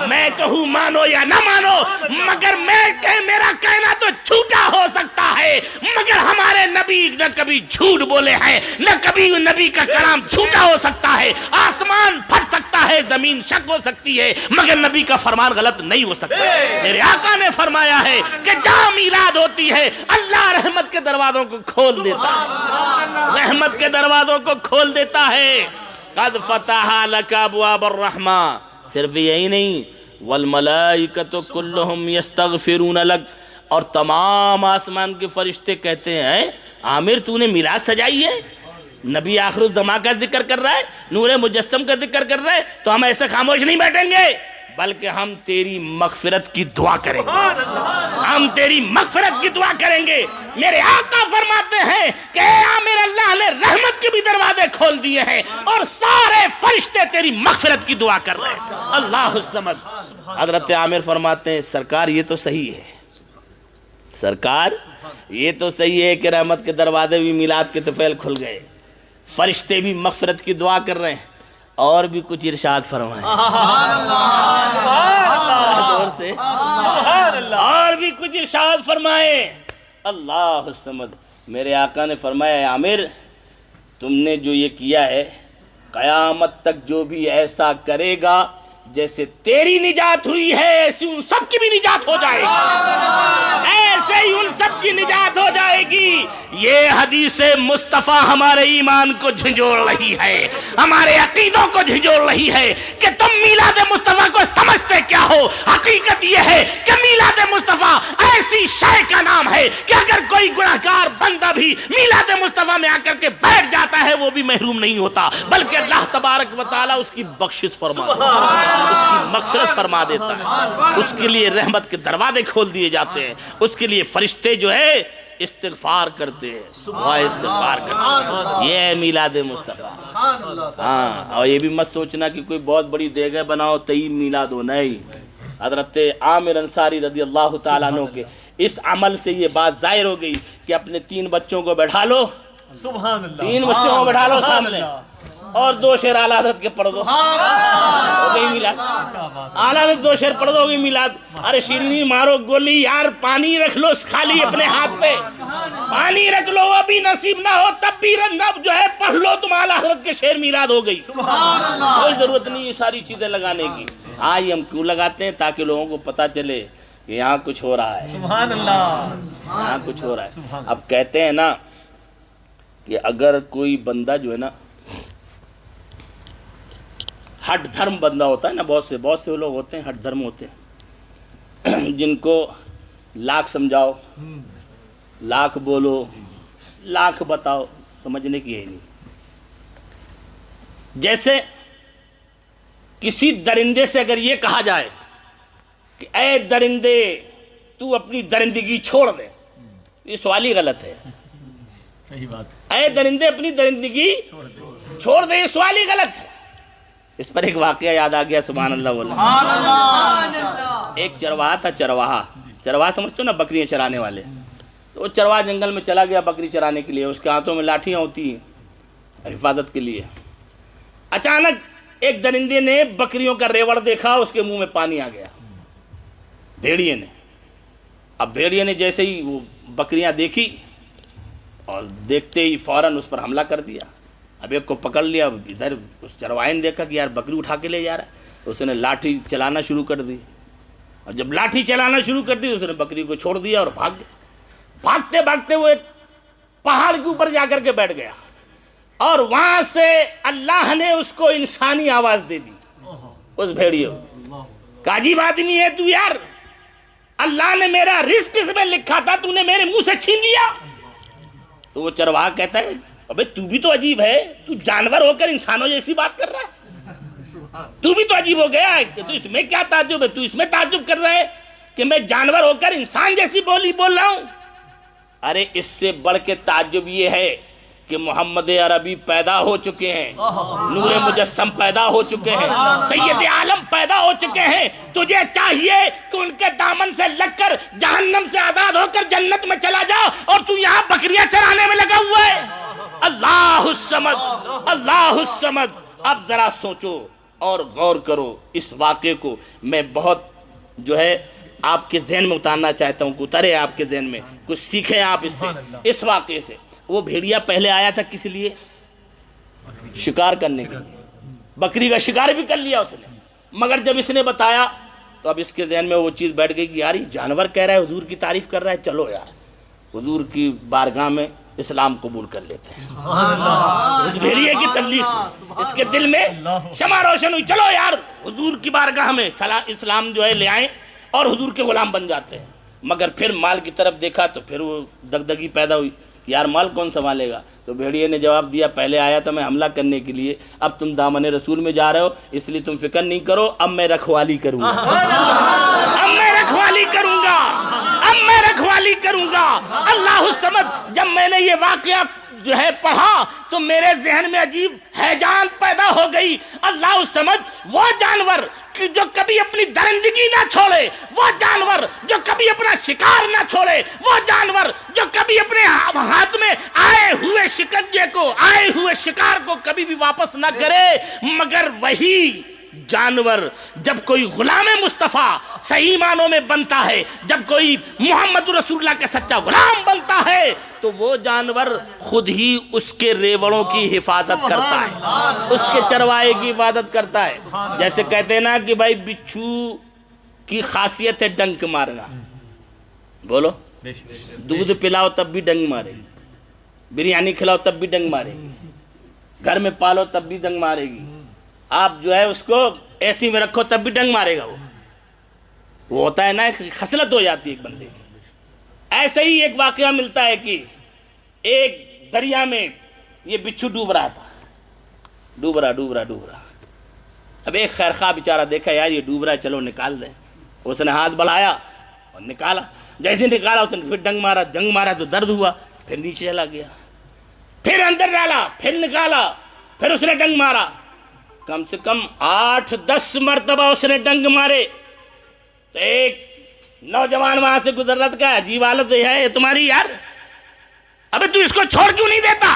میں کہوں مانو یا نہ مانو, مگر میرا کہنا تو جھوٹا ہو سکتا ہے, مگر ہمارے نبی نہ کبھی جھوٹ بولے ہیں, نہ کبھی نبی کا کلام جھوٹا ہو سکتا ہے. آسمان پھٹ سکتا ہے, زمین شک ہو سکتی ہے, مگر نبی کا فرمان غلط نہیں ہو سکتا. میرے آقا نے فرمایا ہے کہ جہاں میلاد ہوتی ہے اللہ رحمت کے دروازوں کو کھول دیتا ہے, رحمت کے دروازوں کو کھول دیتا ہے. قد فتح لک ابواب الرحمہ, صرف یہی نہیں, والملائکۃ کلہم یستغفرون لک, اور تمام آسمان کے فرشتے کہتے ہیں عامر تو نے میلاد سجائی ہے, نبی آخر الزمان کا ذکر کر رہا ہے, نور مجسم کا ذکر کر رہا ہے, تو ہم ایسے خاموش نہیں بیٹھیں گے, بلکہ ہم تیری مغفرت کی دعا کریں گے, ہم تیری مغفرت کی دعا کریں گے. میرے آقا فرماتے ہیں کہ اے عامر اللہ نے رحمت کے بھی دروازے کھول دیے ہیں اور سارے فرشتے تیری مغفرت کی دعا کر رہے ہیں. اللہ الصمد. حضرت عامر فرماتے ہیں سرکار یہ تو صحیح ہے, سرکار یہ تو صحیح ہے کہ رحمت کے دروازے بھی میلاد کے طفیل کھل گئے, فرشتے بھی مغفرت کی دعا کر رہے ہیں, اور بھی کچھ ارشاد فرمائیں, اور بھی کچھ ارشاد فرمائیں. اللہ الصمد. میرے آقا نے فرمایا عامر تم نے جو یہ کیا ہے, قیامت تک جو بھی ایسا کرے گا جیسے تیری نجات ہوئی ہے ایسی ان سب کی بھی نجات ہو جائے گی, ایسے ہی ان سب کی نجات ہو جائے گی. یہ حدیث مصطفیٰ ہمارے ایمان کو جھنجھوڑ رہی ہے, ہمارے عقیدوں کو جھنجھوڑ رہی ہے کہ تم میلاد مصطفیٰ کو سمجھتے کیا ہو. حقیقت یہ ہے کہ میلاد مصطفیٰ ایسی شے کا نام ہے کہ اگر کوئی گناہگار بندہ بھی میلاد مصطفیٰ میں آ کر کے بیٹھ جاتا ہے وہ بھی محروم نہیں ہوتا, بلکہ اللہ تبارک و تعالیٰ اس کی بخشش فرماتا ہے, اس کی مغفرت فرما دیتا ہے, اس کے لیے رحمت کے دروازے کھول دیے جاتے ہیں, اس کے لیے فرشتے جو ہے استغفار کرتے ہیں, دعا استغفار کرتے ہیں. یہ ہے میلاد مصطفیٰ. ہاں, اور یہ بھی مت سوچنا کہ کوئی بہت بڑی دیگہ بناؤ تئی میلاد ہو, نہیں. حضرت عامر انصاری رضی اللہ تعالیٰ عنہ کے اس عمل سے یہ بات ظاہر ہو گئی کہ اپنے 3 بچوں کو بیٹھا لو, سبحان اللہ, 3 بچوں کو بیٹھا لو سامنے, اور 2 شعر اعلیٰ حضرت کے پڑھ دو، ہو گئی میلاد۔ اعلیٰ حضرت 2 شعر پڑھ دو، ہو گئی میلاد۔ ارے شیرینی مارو گولی یار، پانی رکھ لو خالی اپنے ہاتھ پہ، پانی رکھ لو، ابھی نصیب نہ ہو تب بھی رنب جو ہے پڑھ لو تم اعلیٰ حضرت کے شعر، میلاد ہو گئی۔ کوئی ضرورت نہیں یہ ساری چیزیں لگانے کی۔ ہاں یہ ہم کیوں لگاتے ہیں؟ تاکہ لوگوں کو پتہ چلے کہ یہاں کچھ ہو رہا ہے، سبحان اللہ، یہاں کچھ ہو رہا ہے۔ اب کہتے ہیں نا کہ اگر کوئی بندہ جو ہے نا ہٹ دھرم بندہ ہوتا ہے نا، بہت سے لوگ ہوتے ہیں ہٹ دھرم ہوتے ہیں جن کو لاکھ سمجھاؤ، لاکھ بولو، لاکھ بتاؤ، سمجھنے کی ہے نہیں۔ جیسے کسی درندے سے اگر یہ کہا جائے کہ اے درندے تو اپنی درندگی چھوڑ دے، یہ سوال ہی غلط ہے۔ صحیح بات، اے درندے اپنی درندگی چھوڑ دے، یہ سوال ہی غلط ہے۔ اس پر ایک واقعہ یاد آ گیا، سبحان اللہ بولا۔ ایک چرواہا تھا، چرواہا سمجھتے ہو نا، بکریاں چرانے والے۔ تو وہ چرواہا جنگل میں چلا گیا بکری چرانے کے لیے، اس کے ہاتھوں میں لاٹھیاں ہوتی ہیں حفاظت کے لیے۔ اچانک ایک درندے نے بکریوں کا ریوڑ دیکھا، اس کے منہ میں پانی آ گیا بھیڑیے نے۔ اب بھیڑیے نے جیسے ہی وہ بکریاں دیکھی اور دیکھتے ہی فوراً اس پر حملہ کر دیا۔ اب ایک کو پکڑ لیا، ادھر اس چرواہے نے دیکھا کہ یار بکری اٹھا کے لے جا رہا ہے، اس نے لاٹھی چلانا شروع کر دی، اور جب لاٹھی چلانا شروع کر دی اس نے بکری کو چھوڑ دیا اور بھاگ گیا۔ بھاگتے بھاگتے وہ ایک پہاڑ کے اوپر جا کر کے بیٹھ گیا، اور وہاں سے اللہ نے اس کو انسانی آواز دے دی، اس بھیڑیے کو۔ کہ عجیب آدمی ہے تو یار، اللہ نے میرا رزق اس میں لکھا تھا، تو نے میرے منہ سے چھین لیا۔ تو وہ چرواہا کہتا ہے ابے تو بھی تو عجیب ہے، تو جانور ہو کر انسانوں جیسی بات کر رہا ہے، تو بھی تو عجیب ہو گیا ہے، تو اس میں کیا تعجب ہے؟ تو اس میں تعجب کر رہا ہے کہ میں جانور ہو کر انسان جیسی بولی بول رہا ہوں؟ ارے اس سے بڑھ کے تعجب یہ ہے کہ محمد عربی پیدا ہو چکے ہیں، نور مجسم پیدا ہو چکے ہیں، سید عالم پیدا ہو چکے ہیں۔ تجھے چاہیے کہ ان کے دامن سے لگ کر جہنم سے آزاد ہو کر جنت میں چلا جا، اور تو یہاں بکریاں چرانے میں لگا ہوا ہے۔ اللہ الصمد، اللہ الصمد۔ اب ذرا سوچو اور غور کرو اس واقعے کو، میں بہت جو ہے آپ کے ذہن میں اتارنا چاہتا ہوں کہ اترے آپ کے ذہن میں، کچھ سیکھیں آپ اس سے، اس واقعے سے۔ وہ بھیڑیا پہلے آیا تھا کس لیے؟ شکار کرنے کے لیے، بکری کا شکار بھی کر لیا اس نے، مگر جب اس نے بتایا تو اب اس کے ذہن میں وہ چیز بیٹھ گئی کہ یار یہ جانور کہہ رہا ہے، حضور کی تعریف کر رہا ہے، چلو یار حضور کی بارگاہ میں اسلام قبول کر لیتے ہیں۔ اس بھیڑیے کی تبلیغ سے اس کے دل میں شمع روشن ہوئی، چلو یار حضور کی بارگاہ میں اسلام جو ہے لے آئیں اور حضور کے غلام بن جاتے ہیں۔ مگر پھر مال کی طرف دیکھا تو پھر وہ دغدغی پیدا ہوئی، یار مال کون سنبھالے گا؟ تو بھیڑیے نے جواب دیا پہلے آیا تھا میں حملہ کرنے کے لیے، اب تم دامن رسول میں جا رہے ہو، اس لیے تم فکر نہیں کرو، اب میں رکھوالی کروں گا، اب میں رکھوالی کروں گا، اب میں رکھوالی کروں گا۔ اللہ الصمد۔ جب میں نے یہ واقعہ جو ہے پڑھا تو میرے ذہن میں عجیب ہیجان پیدا ہو گئی۔ اللہ الصمد، وہ جانور جو کبھی اپنی درندگی نہ چھوڑے، وہ جانور جو کبھی اپنا شکار نہ چھوڑے، وہ جانور جو کبھی اپنے ہاتھ میں آئے ہوئے شکنجے کو، آئے ہوئے شکار کو کبھی بھی واپس نہ کرے، مگر وہی جانور جب کوئی غلام مصطفیٰ صحیح معنوں میں بنتا ہے، جب کوئی محمد رسول اللہ کا سچا غلام بنتا ہے، تو وہ جانور خود ہی اس کے ریوڑوں کی حفاظت کرتا ہے، اس کے چروائے کی حفاظت کرتا ہے۔ جیسے کہتے ہیں نا کہ بھائی بچھو کی خاصیت ہے ڈنک مارنا، بولو دودھ پلاؤ تب بھی ڈنگ مارے گی، بریانی کھلاؤ تب بھی ڈنگ مارے گی، گھر میں پالو تب بھی ڈنگ مارے گی، آپ جو ہے اس کو ایسی میں رکھو تب بھی ڈنگ مارے گا۔ وہ ہوتا ہے نا ایک خصلت ہو جاتی ہے ایک بندے کی۔ ایسے ہی ایک واقعہ ملتا ہے کہ ایک دریا میں یہ بچھو ڈوب رہا تھا، ڈوب رہا۔ اب ایک خیرخواہ بیچارہ دیکھا یار یہ ڈوب رہا ہے، چلو نکال دیں۔ اس نے ہاتھ بڑھایا اور نکالا، جیسے نکالا اس نے پھر ڈنگ مارا تو درد ہوا، پھر نیچے چلا گیا، پھر اندر ڈالا، پھر نکالا، پھر اس نے ڈنگ مارا، کم سے کم 8-10 مرتبہ اس نے ڈنگ مارے۔ تو ایک نوجوان وہاں سے گزر رہا تھا، عجیب حالت ہے تمہاری یار، ابے تو اس کو چھوڑ کیوں نہیں دیتا؟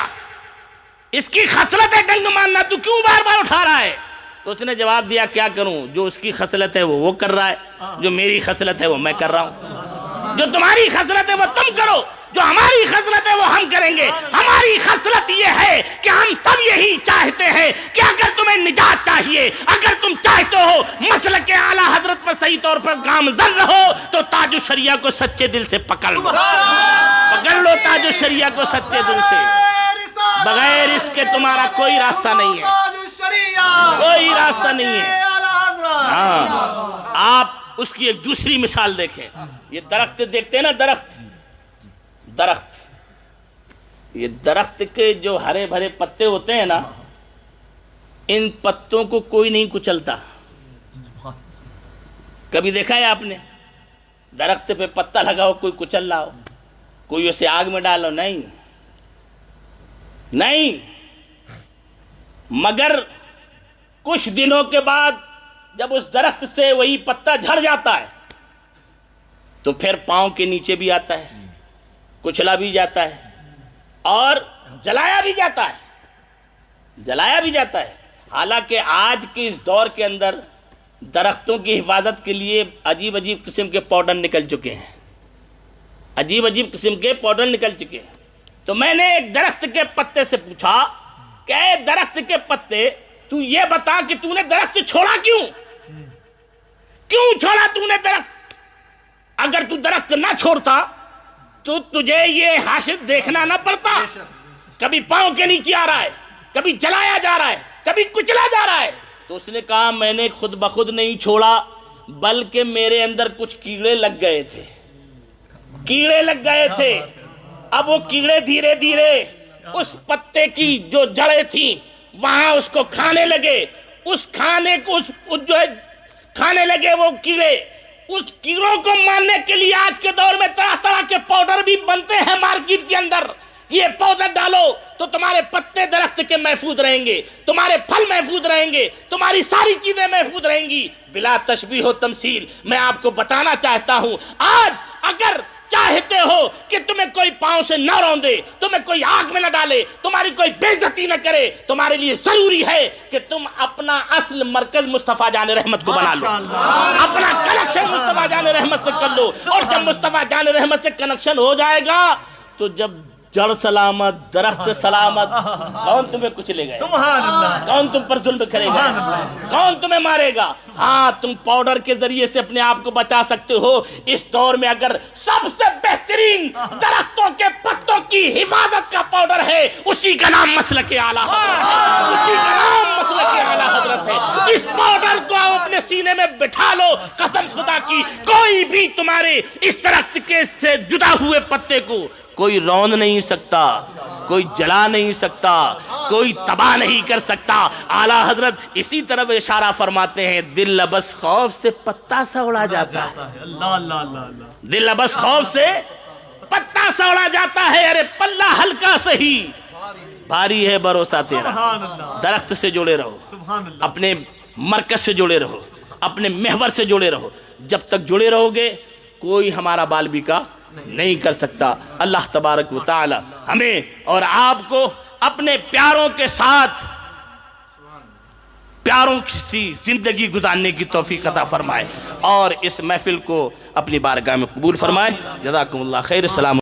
اس کی خصلت ہے ڈنگ مارنا، تو کیوں بار بار اٹھا رہا ہے؟ تو اس نے جواب دیا کیا کروں، جو اس کی خصلت ہے وہ کر رہا ہے، جو میری خصلت ہے وہ میں کر رہا ہوں۔ جو تمہاری خصلت ہے وہ تم کرو، جو ہماری خصلت ہے وہ ہم کریں گے۔ ہماری خصلت یہ ہے کہ ہم سب یہی چاہتے ہیں کہ اگر تمہیں نجات چاہیے، اگر تم چاہتے ہو مسلک اعلیٰ حضرت پر صحیح طور پر گامزن رہو، تو تاج الشریعہ کو سچے دل سے پکڑ لو، پکڑ لو تاج الشریعہ کو سچے دل سے۔ بغیر اس کے تمہارا کوئی راستہ نہیں ہے، کوئی راستہ نہیں ہے۔ ہاں، آپ اس کی ایک دوسری مثال دیکھیں۔ یہ درخت دیکھتے ہیں نا، درخت، یہ درخت کے جو ہرے بھرے پتے ہوتے ہیں نا، ان پتوں کو کوئی نہیں کچلتا۔ کبھی دیکھا ہے آپ نے درخت پہ پتا لگا ہو کوئی کچل رہا ہو، کوئی اسے آگ میں ڈالو؟ نہیں نہیں، مگر کچھ دنوں کے بعد جب اس درخت سے وہی پتا جھڑ جاتا ہے تو پھر پاؤں کے نیچے بھی آتا ہے، کچلا بھی جاتا ہے اور جلایا بھی جاتا ہے، جلایا بھی جاتا ہے۔ حالانکہ آج کے اس دور کے اندر درختوں کی حفاظت کے لیے عجیب عجیب قسم کے پاؤڈر نکل چکے ہیں، عجیب عجیب قسم کے پاؤڈر نکل چکے ہیں۔ تو میں نے ایک درخت کے پتے سے پوچھا کہ اے درخت کے پتے، تو یہ بتا کہ تو نے درخت چھوڑا کیوں چھوڑا تو نے درخت؟ اگر تو درخت نہ چھوڑتا تو تجھے یہ حاشر دیکھنا نہ پڑتا، کبھی پاؤں کے نیچے آ رہا ہے، کبھی جلایا جا رہا ہے، کبھی کچلا جا رہا ہے۔ تو اس نے کہا میں نے خود بخود نہیں چھوڑا، بلکہ میرے اندر کچھ کیڑے لگ گئے تھے، کیڑے لگ گئے تھے۔ اب وہ کیڑے دھیرے دھیرے اس پتے کی جو جڑیں تھیں وہاں اس کو کھانے لگے، اس کھانے کو جو ہے کھانے لگے وہ کیڑے۔ اس کیڑوں کو مارنے کے لیے آج کے دور میں طرح طرح کے پاؤڈر بھی بنتے ہیں مارکیٹ کے اندر۔ یہ پاؤڈر ڈالو تو تمہارے پتے درخت کے محفوظ رہیں گے، تمہارے پھل محفوظ رہیں گے، تمہاری ساری چیزیں محفوظ رہیں گی۔ بلا تشبیہ و تمثیل میں آپ کو بتانا چاہتا ہوں، آج اگر چاہتے ہو کہ تمہیں کوئی پاؤں سے نہ روندے، تمہیں کوئی آگ میں نہ ڈالے، تمہاری کوئی بے عزتی نہ کرے، تمہارے لیے ضروری ہے کہ تم اپنا اصل مرکز مصطفیٰ جان رحمت کو بنا لو، اپنا کنیکشن مصطفیٰ جان رحمت سے کر لو۔ اور جب مصطفیٰ جان رحمت سے کنیکشن ہو جائے گا تو جب جڑ سلامت، درخت سلامت، کون تمہیں کچلے گا؟ سبحان اللہ۔ کون تم پر ظلم کرے گا؟ کون تمہیں مارے گا؟ ہاں، تم پاؤڈر کے ذریعے سے اپنے آپ کو بچا سکتے ہو۔ اس دور میں اگر سب سے بہترین درختوں کے پتوں کی حفاظت کا پاؤڈر ہے، اسی کا نام مسلک اعلیٰ حضرت ہے، اسی کا نام مسلک اعلیٰ حضرت ہے۔ اس پاؤڈر کو آپ اپنے سینے میں بٹھا لو، قسم خدا کی کوئی بھی تمہارے اس درخت کے سے جدا ہوئے پتے کو کوئی روند نہیں سکتا، کوئی جلا نہیں سکتا، کوئی تباہ نہیں کر سکتا۔ اعلیٰ حضرت اسی طرف اشارہ فرماتے ہیں، دل لبس خوف سے پتا سا اڑا جاتا ہے، اللہ اللہ اللہ اللہ، دل لبس خوف سے پتا سا اڑا جاتا ہے۔ ارے پلہ ہلکا سہی، بھاری ہے بھروسہ تیرا۔ سبحان اللہ، درخت سے جڑے رہو، سبحان اللہ، اپنے مرکز سے جڑے رہو، اپنے محور سے جڑے رہو۔ جب تک جڑے رہو گے کوئی ہمارا بال بیکا نہیں کر سکتا۔ اللہ تبارک و تعالی ہمیں اور آپ کو اپنے پیاروں کے ساتھ پیاروں کی زندگی گزارنے کی توفیق عطا فرمائے اور اس محفل کو اپنی بارگاہ میں قبول فرمائے۔ جزاکم اللہ خیر۔ السلام